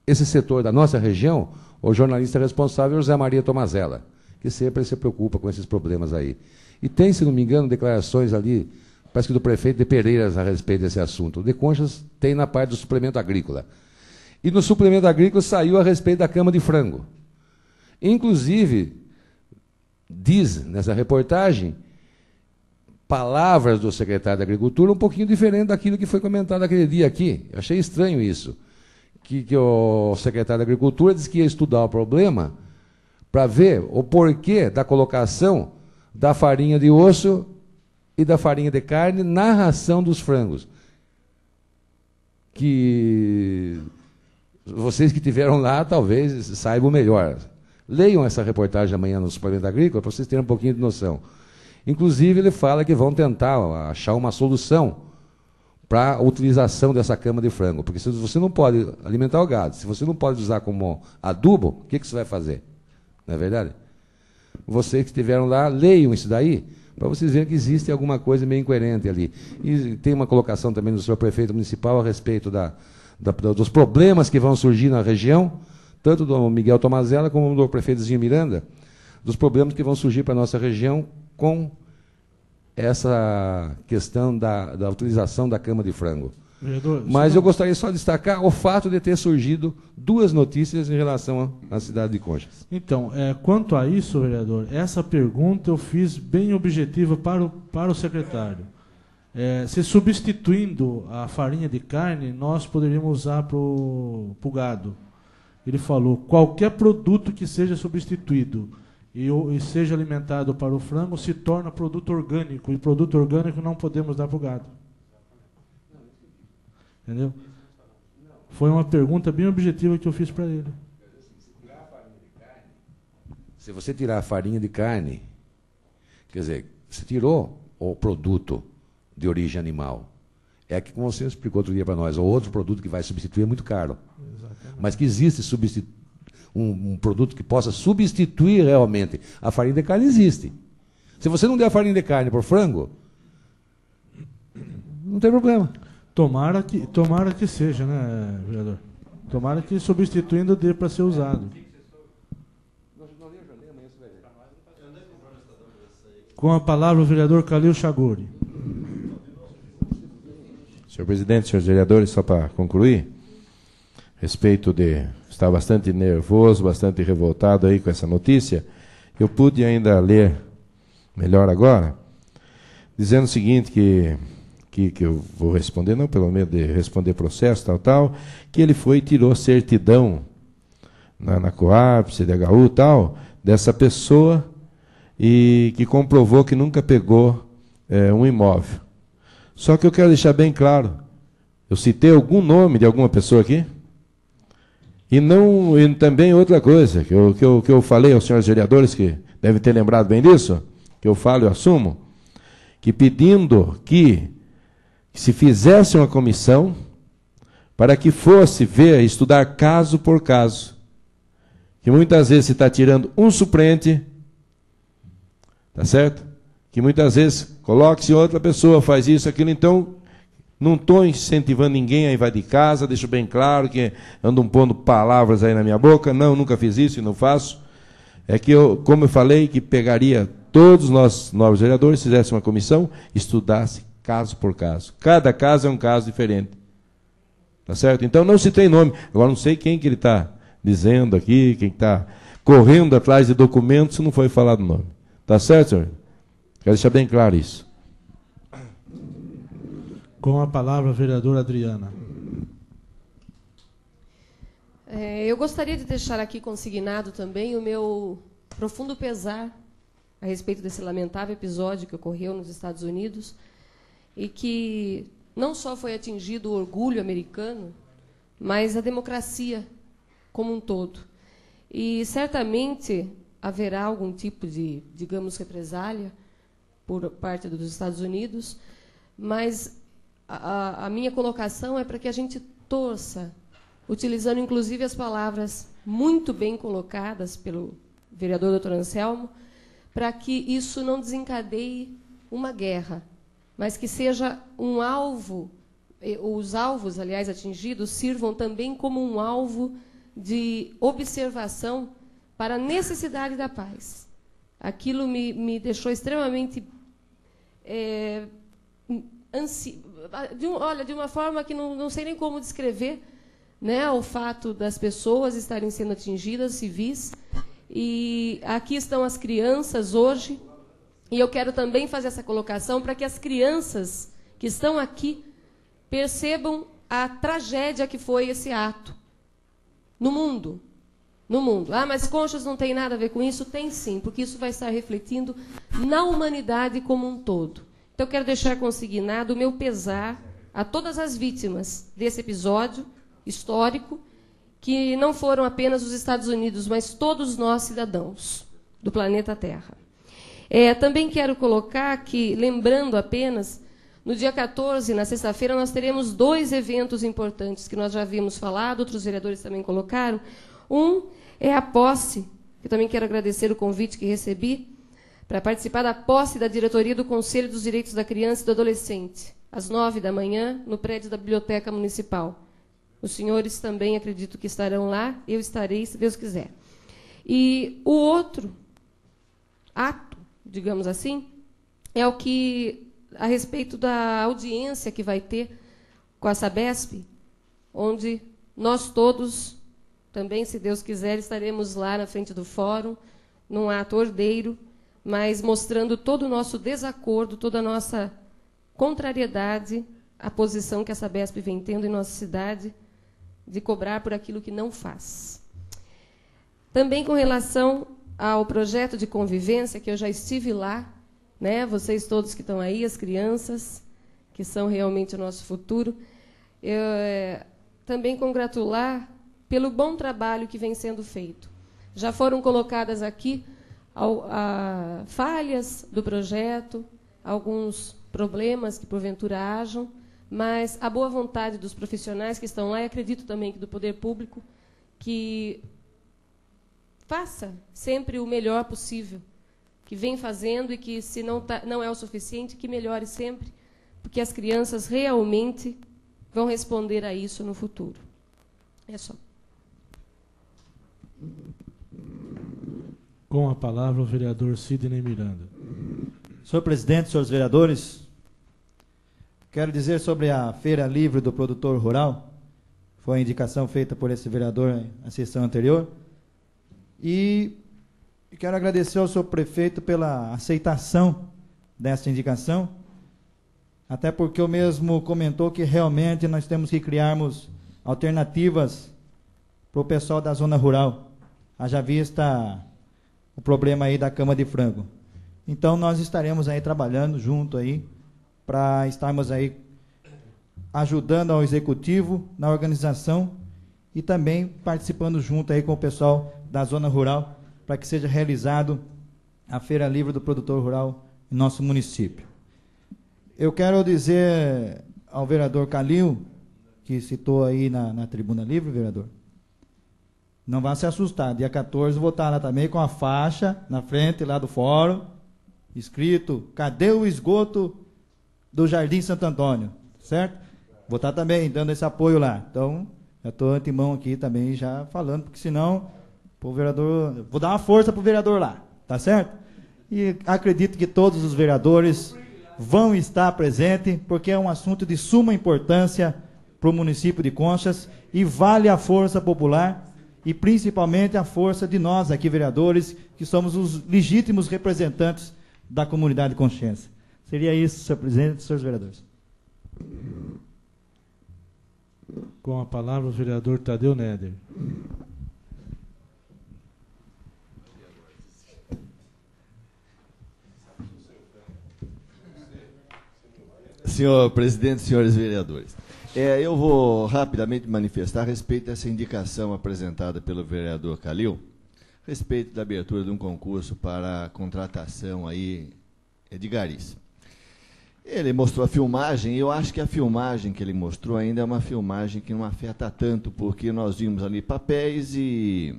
[SPEAKER 9] esse setor da nossa região, o jornalista responsável é o José Maria Tomazella, que sempre se preocupa com esses problemas aí. E tem, se não me engano, declarações ali, parece que do prefeito de Pereiras a respeito desse assunto. O de Conchas tem na parte do suplemento agrícola. E no suplemento agrícola saiu a respeito da cama de frango. Inclusive, diz nessa reportagem palavras do secretário da Agricultura um pouquinho diferente daquilo que foi comentado aquele dia aqui. Eu achei estranho isso. Que o secretário da Agricultura disse que ia estudar o problema para ver o porquê da colocação da farinha de osso e da farinha de carne na ração dos frangos. Que vocês que estiveram lá talvez saibam melhor. Leiam essa reportagem amanhã no Suplemento Agrícola para vocês terem um pouquinho de noção. Inclusive, ele fala que vão tentar achar uma solução para a utilização dessa cama de frango. Porque se você não pode alimentar o gado, se você não pode usar como adubo, o que você vai fazer? Não é verdade? Vocês que estiveram lá, leiam isso daí, para vocês verem que existe alguma coisa meio incoerente ali. E tem uma colocação também do senhor prefeito municipal a respeito dos problemas que vão surgir na região, tanto do Miguel Tomazella como do prefeito Zinho Miranda, dos problemas que vão surgir para a nossa região com essa questão da utilização da cama de frango.
[SPEAKER 1] Vereador,
[SPEAKER 9] mas eu gostaria só de destacar o fato de ter surgido 2 notícias em relação à cidade de Conchas.
[SPEAKER 1] Então, quanto a isso, vereador, essa pergunta eu fiz bem objetiva para o secretário. Se substituindo a farinha de carne, nós poderíamos usar para o gado. Ele falou, qualquer produto que seja substituído e seja alimentado para o frango se torna produto orgânico, e produto orgânico não podemos dar para o gado. Entendeu? Foi uma pergunta bem objetiva que eu fiz para ele.
[SPEAKER 9] Se você tirar a farinha de carne, quer dizer, você tirou o produto de origem animal. É que, como você explicou outro dia para nós, o outro produto que vai substituir é muito caro. Exatamente. Mas que existe um produto que possa substituir realmente a farinha de carne, existe. Se você não der a farinha de carne por frango, não tem problema.
[SPEAKER 1] Tomara que seja, né, vereador? Tomara que substituindo dê para ser usado. Com a palavra o vereador Calil Chaguri.
[SPEAKER 8] Senhor presidente, senhores vereadores, só para concluir, respeito de estar bastante nervoso, bastante revoltado aí com essa notícia, eu pude ainda ler melhor agora, dizendo o seguinte, que eu vou responder, não pelo medo de responder processo, tal, que ele foi e tirou certidão na Coab, CDHU, tal, dessa pessoa, e que comprovou que nunca pegou um imóvel. Só que eu quero deixar bem claro, eu citei algum nome de alguma pessoa aqui, e também outra coisa, que eu falei aos senhores vereadores, que devem ter lembrado bem disso, que eu falo e assumo, que pedindo que se fizesse uma comissão para que fosse ver, estudar caso por caso, que muitas vezes se está tirando um suplente, tá certo? Que muitas vezes coloque-se outra pessoa, faz isso, aquilo, então não estou incentivando ninguém a invadir casa, deixo bem claro que andam pondo palavras aí na minha boca, não, nunca fiz isso e não faço. É que como eu falei, que pegaria todos nós novos vereadores, fizesse uma comissão, estudasse caso por caso. Cada caso é um caso diferente. Tá certo? Então não se tem nome. Agora não sei quem que ele está dizendo aqui, quem está correndo atrás de documentos, se não foi falado o nome. Tá certo, senhor? Quero deixar bem claro isso.
[SPEAKER 1] Com a palavra, a vereadora Adriana.
[SPEAKER 10] Eu gostaria de deixar aqui consignado também o meu profundo pesar a respeito desse lamentável episódio que ocorreu nos Estados Unidos e que não só foi atingido o orgulho americano, mas a democracia como um todo. E certamente haverá algum tipo de, digamos, represália por parte dos Estados Unidos, mas a minha colocação é para que a gente torça, utilizando inclusive as palavras muito bem colocadas pelo vereador Dr. Anselmo, para que isso não desencadeie uma guerra, mas que seja um alvo, os alvos, aliás, atingidos, sirvam também como um alvo de observação para a necessidade da paz. Aquilo me deixou extremamente de uma forma que não sei nem como descrever, né, o fato das pessoas estarem sendo atingidas, civis, e aqui estão as crianças hoje, e eu quero também fazer essa colocação para que as crianças que estão aqui percebam a tragédia que foi esse ato no mundo. No mundo. Ah, mas Conchas não tem nada a ver com isso? Tem sim, porque isso vai estar refletindo na humanidade como um todo. Então, eu quero deixar consignado o meu pesar a todas as vítimas desse episódio histórico, que não foram apenas os Estados Unidos, mas todos nós, cidadãos do planeta Terra. Também quero colocar que, lembrando apenas, no dia 14, na sexta-feira, nós teremos 2 eventos importantes que nós já havíamos falado, outros vereadores também colocaram. Um é a posse, que eu também quero agradecer o convite que recebi, para participar da posse da diretoria do Conselho dos Direitos da Criança e do Adolescente, às 9 da manhã, no prédio da Biblioteca Municipal. Os senhores também acredito que estarão lá, eu estarei, se Deus quiser. E o outro ato, digamos assim, é o que, a respeito da audiência que vai ter com a Sabesp, onde nós todos, também, se Deus quiser, estaremos lá na frente do fórum, num ato ordeiro, mas mostrando todo o nosso desacordo, toda a nossa contrariedade à posição que a Sabesp vem tendo em nossa cidade, de cobrar por aquilo que não faz. Também com relação ao projeto de convivência, que eu já estive lá, né, vocês todos que estão aí, as crianças, que são realmente o nosso futuro, eu também congratular pelo bom trabalho que vem sendo feito. Já foram colocadas aqui falhas do projeto, alguns problemas que porventura hajam, mas a boa vontade dos profissionais que estão lá, e acredito também que do poder público, que faça sempre o melhor possível, que vem fazendo e que, se não é o suficiente, que melhore sempre, porque as crianças realmente vão responder a isso no futuro. É só.
[SPEAKER 1] Com a palavra, o vereador Sidney Miranda.
[SPEAKER 3] Senhor presidente, senhores vereadores, quero dizer sobre a Feira Livre do Produtor Rural. Foi a indicação feita por esse vereador na sessão anterior. E quero agradecer ao senhor prefeito pela aceitação dessa indicação, até porque o mesmo comentou que realmente nós temos que criarmos alternativas para o pessoal da zona rural, haja vista o problema aí da cama de frango. Então nós estaremos aí trabalhando junto aí para estarmos aí ajudando ao executivo na organização e também participando junto aí com o pessoal da zona rural para que seja realizado a Feira Livre do Produtor Rural em nosso município. Eu quero dizer ao vereador Calil, que citou aí na Tribuna Livre, vereador, não vá se assustar, dia 14 vou estar lá também com a faixa na frente lá do fórum, escrito, cadê o esgoto do Jardim Santo Antônio, certo? Vou estar também dando esse apoio lá. Então, já estou antemão aqui também já falando, porque senão Pro vereador, vou dar uma força pro vereador lá, tá certo? E acredito que todos os vereadores vão estar presentes, porque é um assunto de suma importância para o município de Conchas e vale a força popular e principalmente a força de nós aqui, vereadores, que somos os legítimos representantes da comunidade conchense. Seria isso, senhor presidente, senhores vereadores.
[SPEAKER 1] Com a palavra o vereador Tadeu Neder.
[SPEAKER 11] Senhor presidente, senhores vereadores, eu vou rapidamente manifestar a respeito dessa indicação apresentada pelo vereador Calil, a respeito da abertura de um concurso para a contratação aí de garis. Ele mostrou a filmagem, e eu acho que a filmagem que ele mostrou ainda é uma filmagem que não afeta tanto, porque nós vimos ali papéis e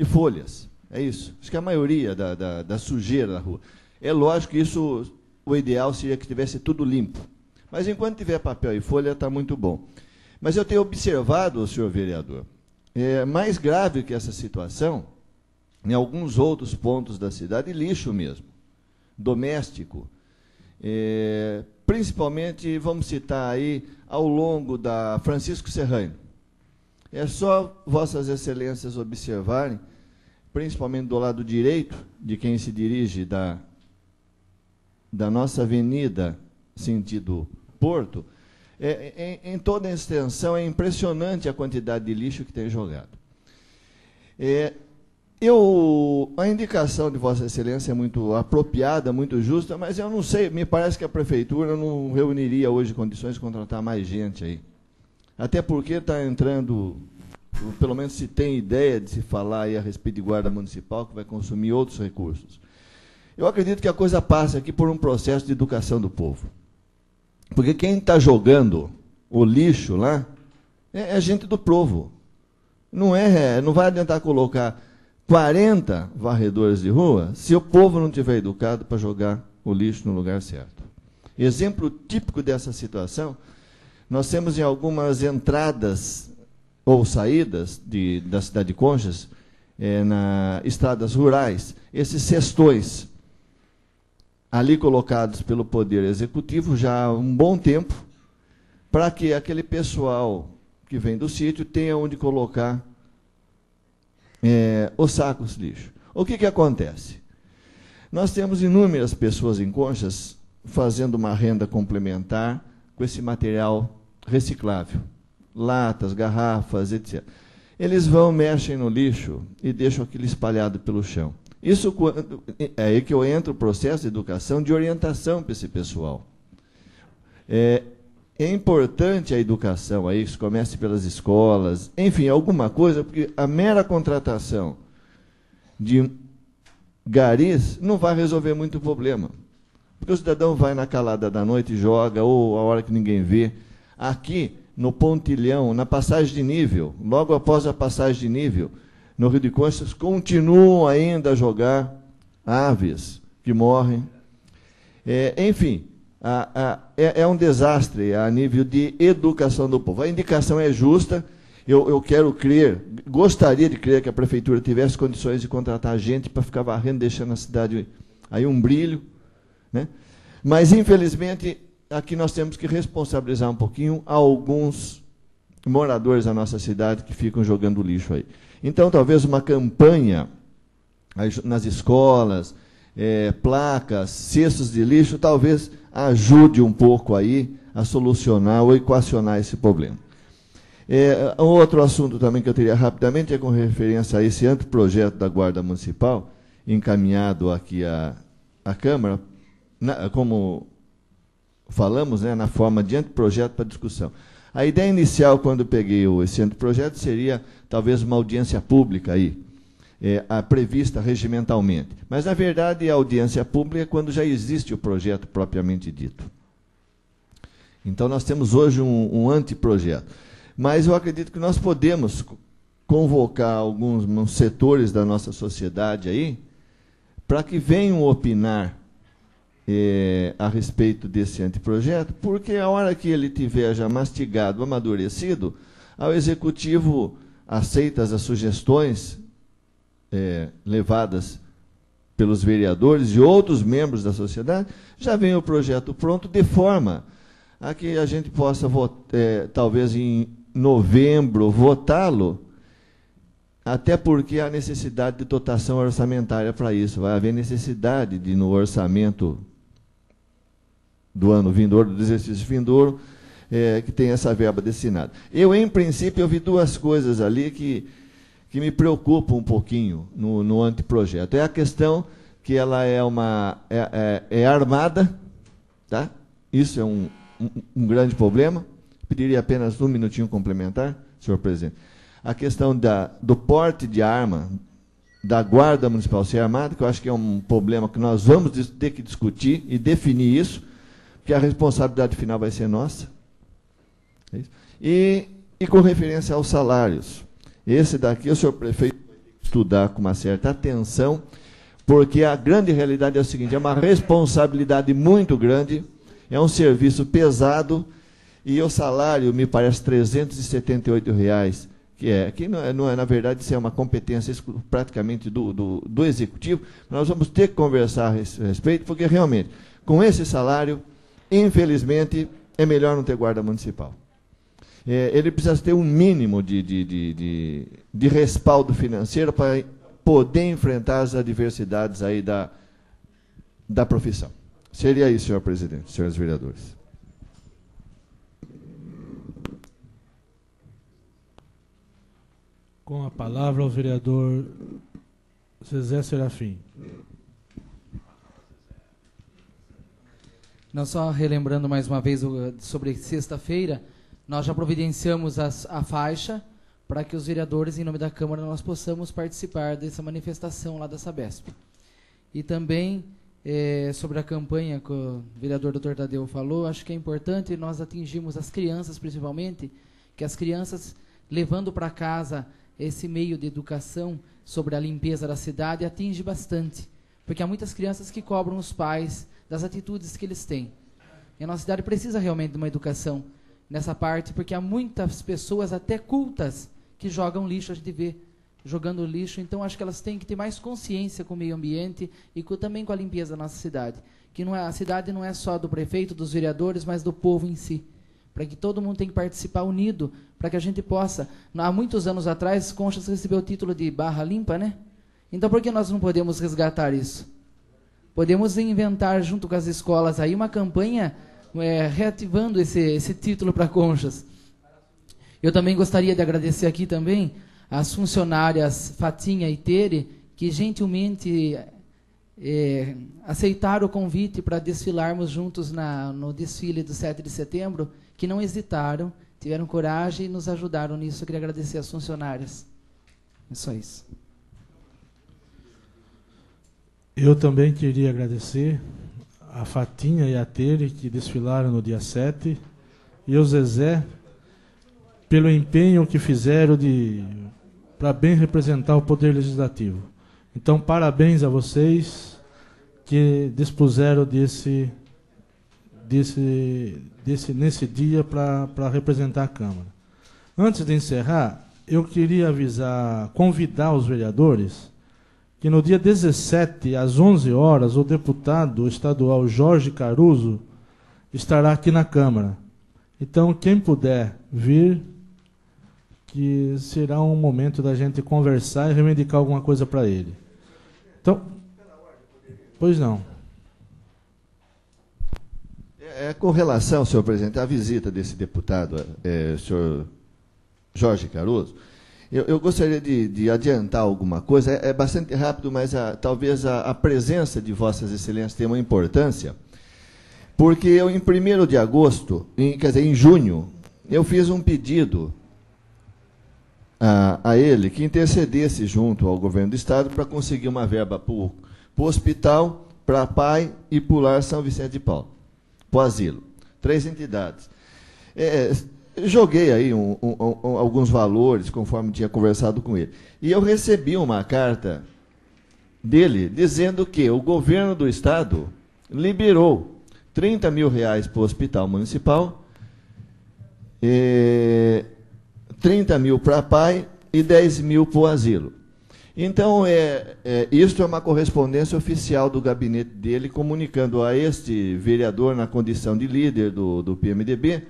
[SPEAKER 11] folhas, é isso. Acho que a maioria da sujeira na rua. É lógico que isso, o ideal seria que tivesse tudo limpo. Mas enquanto tiver papel e folha, está muito bom. Mas eu tenho observado, senhor vereador, mais grave que essa situação, em alguns outros pontos da cidade, lixo mesmo, doméstico. Principalmente, vamos citar aí, ao longo da Francisco Serrano. É só vossas excelências observarem, principalmente do lado direito, de quem se dirige da nossa avenida, sentido Porto, em toda a extensão, é impressionante a quantidade de lixo que tem jogado. A indicação de Vossa Excelência é muito apropriada, muito justa, mas eu não sei, me parece que a Prefeitura não reuniria hoje condições de contratar mais gente aí. Até porque está entrando, pelo menos se tem ideia de se falar aí a respeito de guarda municipal, que vai consumir outros recursos. Eu acredito que a coisa passa aqui por um processo de educação do povo. Porque quem está jogando o lixo lá é gente do povo. Não vai adiantar colocar 40 varredores de rua se o povo não tiver educado para jogar o lixo no lugar certo. Exemplo típico dessa situação, nós temos em algumas entradas ou saídas da cidade de Conchas, nas estradas rurais, esses cestões ali colocados pelo Poder Executivo já há um bom tempo, para que aquele pessoal que vem do sítio tenha onde colocar os sacos de lixo. O que acontece? Nós temos inúmeras pessoas em Conchas fazendo uma renda complementar com esse material reciclável, latas, garrafas, etc. Eles vão, mexem no lixo e deixam aquilo espalhado pelo chão. Isso é aí que eu entro o processo de educação, de orientação para esse pessoal. É importante a educação aí, que se comece pelas escolas, enfim, alguma coisa, porque a mera contratação de garis não vai resolver muito problema. Porque o cidadão vai na calada da noite e joga, ou a hora que ninguém vê. Aqui, no pontilhão, na passagem de nível, logo após a passagem de nível, no Rio de Conchas, continuam ainda a jogar aves que morrem. Enfim, é um desastre a nível de educação do povo. A indicação é justa, eu quero crer, gostaria de crer que a Prefeitura tivesse condições de contratar gente para ficar varrendo, deixando a cidade aí um brilho, né? Mas, infelizmente, aqui nós temos que responsabilizar um pouquinho alguns moradores da nossa cidade que ficam jogando lixo aí. Então, talvez uma campanha nas escolas, placas, cestos de lixo, talvez ajude um pouco aí a solucionar ou equacionar esse problema. Outro assunto também que eu teria rapidamente é com referência a esse anteprojeto da Guarda Municipal, encaminhado aqui à Câmara, como falamos, né, na forma de anteprojeto para discussão. A ideia inicial, quando eu peguei esse anteprojeto, seria talvez uma audiência pública aí, prevista regimentalmente. Mas, na verdade, a audiência pública é quando já existe o projeto propriamente dito. Então, nós temos hoje um anteprojeto. Mas eu acredito que nós podemos convocar alguns setores da nossa sociedade aí para que venham opinar a respeito desse anteprojeto, porque a hora que ele tiver já mastigado, amadurecido, ao Executivo aceitas as sugestões levadas pelos vereadores e outros membros da sociedade, já vem o projeto pronto, de forma a que a gente possa, talvez em novembro, votá-lo, até porque há necessidade de dotação orçamentária para isso. Vai haver necessidade de, no orçamento do ano vindouro, do exercício vindouro, que tenha essa verba destinada. Em princípio, eu vi duas coisas ali que me preocupam um pouquinho no anteprojeto. É a questão que ela é armada, tá? Isso é um grande problema. Pediria apenas um minutinho complementar, senhor presidente. A questão do porte de arma da Guarda Municipal ser armada, que eu acho que é um problema que nós vamos ter que discutir e definir isso, porque a responsabilidade final vai ser nossa. É isso? E com referência aos salários. Esse daqui o senhor prefeito vai ter que estudar com uma certa atenção, porque a grande realidade é o seguinte: é uma responsabilidade muito grande, é um serviço pesado, e o salário me parece R$ 378, que não é, na verdade, isso é uma competência praticamente do executivo. Nós vamos ter que conversar a respeito, porque realmente, com esse salário, infelizmente, é melhor não ter guarda municipal. Ele precisa ter um mínimo de respaldo financeiro para poder enfrentar as adversidades aí da profissão. Seria isso, senhor presidente, senhores vereadores.
[SPEAKER 1] Com a palavra o vereador Zezé Serafim.
[SPEAKER 2] Não, só relembrando mais uma vez sobre sexta-feira, nós já providenciamos a faixa para que os vereadores, em nome da Câmara, nós possamos participar dessa manifestação lá da Sabesp. E também, sobre a campanha que o vereador Dr. Tadeu falou, acho que é importante nós atingirmos as crianças, principalmente, que as crianças, levando para casa esse meio de educação sobre a limpeza da cidade, atinge bastante. Porque há muitas crianças que cobram os pais das atitudes que eles têm. E a nossa cidade precisa realmente de uma educação nessa parte, porque há muitas pessoas, até cultas, que jogam lixo, a gente vê jogando lixo. Então, acho que elas têm que ter mais consciência com o meio ambiente e também com a limpeza da nossa cidade. Que a cidade não é só do prefeito, dos vereadores, mas do povo em si. Para que todo mundo tenha que participar unido, para que a gente possa... Há muitos anos atrás, Conchas recebeu o título de Barra Limpa, né? Então, por que nós não podemos resgatar isso? Podemos inventar, junto com as escolas, aí uma campanha reativando esse título para Conchas. Eu também gostaria de agradecer aqui também as funcionárias Fatinha e Tere, que gentilmente aceitaram o convite para desfilarmos juntos no desfile do 7 de setembro, que não hesitaram, tiveram coragem e nos ajudaram nisso. Eu queria agradecer às funcionárias. É só isso.
[SPEAKER 1] Eu também queria agradecer a Fatinha e a Tere, que desfilaram no dia 7, e o Zezé, pelo empenho que fizeram para bem representar o Poder Legislativo. Então, parabéns a vocês que dispuseram nesse dia para representar a Câmara. Antes de encerrar, eu queria convidar os vereadores que no dia 17, às 11 horas, o deputado estadual Jorge Caruso estará aqui na Câmara. Então, quem puder vir, que será um momento da gente conversar e reivindicar alguma coisa para ele. Então, pois não.
[SPEAKER 11] Com relação, senhor presidente, à visita desse deputado, senhor Jorge Caruso, eu gostaria de adiantar alguma coisa. É bastante rápido, mas talvez a presença de Vossas Excelências tenha uma importância, porque eu, em 1º de agosto, em junho, eu fiz um pedido a ele que intercedesse junto ao governo do Estado para conseguir uma verba para o hospital, para a PAI e para o Lar São Vicente de Paulo, para o asilo. 3 entidades. Joguei aí alguns valores, conforme tinha conversado com ele. E eu recebi uma carta dele dizendo que o governo do Estado liberou R$30 mil para o Hospital Municipal, 30 mil para a PAI e 10 mil para o asilo. Então, isto é uma correspondência oficial do gabinete dele, comunicando a este vereador, na condição de líder do PMDB,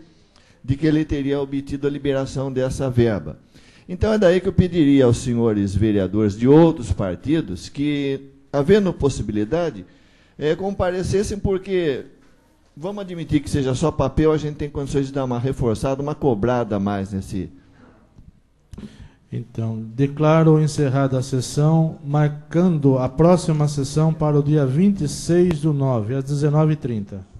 [SPEAKER 11] de que ele teria obtido a liberação dessa verba. Então, é daí que eu pediria aos senhores vereadores de outros partidos que, havendo possibilidade, comparecessem, porque, vamos admitir que seja só papel, a gente tem condições de dar uma reforçada, uma cobrada a mais nesse...
[SPEAKER 1] Então, declaro encerrada a sessão, marcando a próxima sessão para o dia 26/9, às 19h30.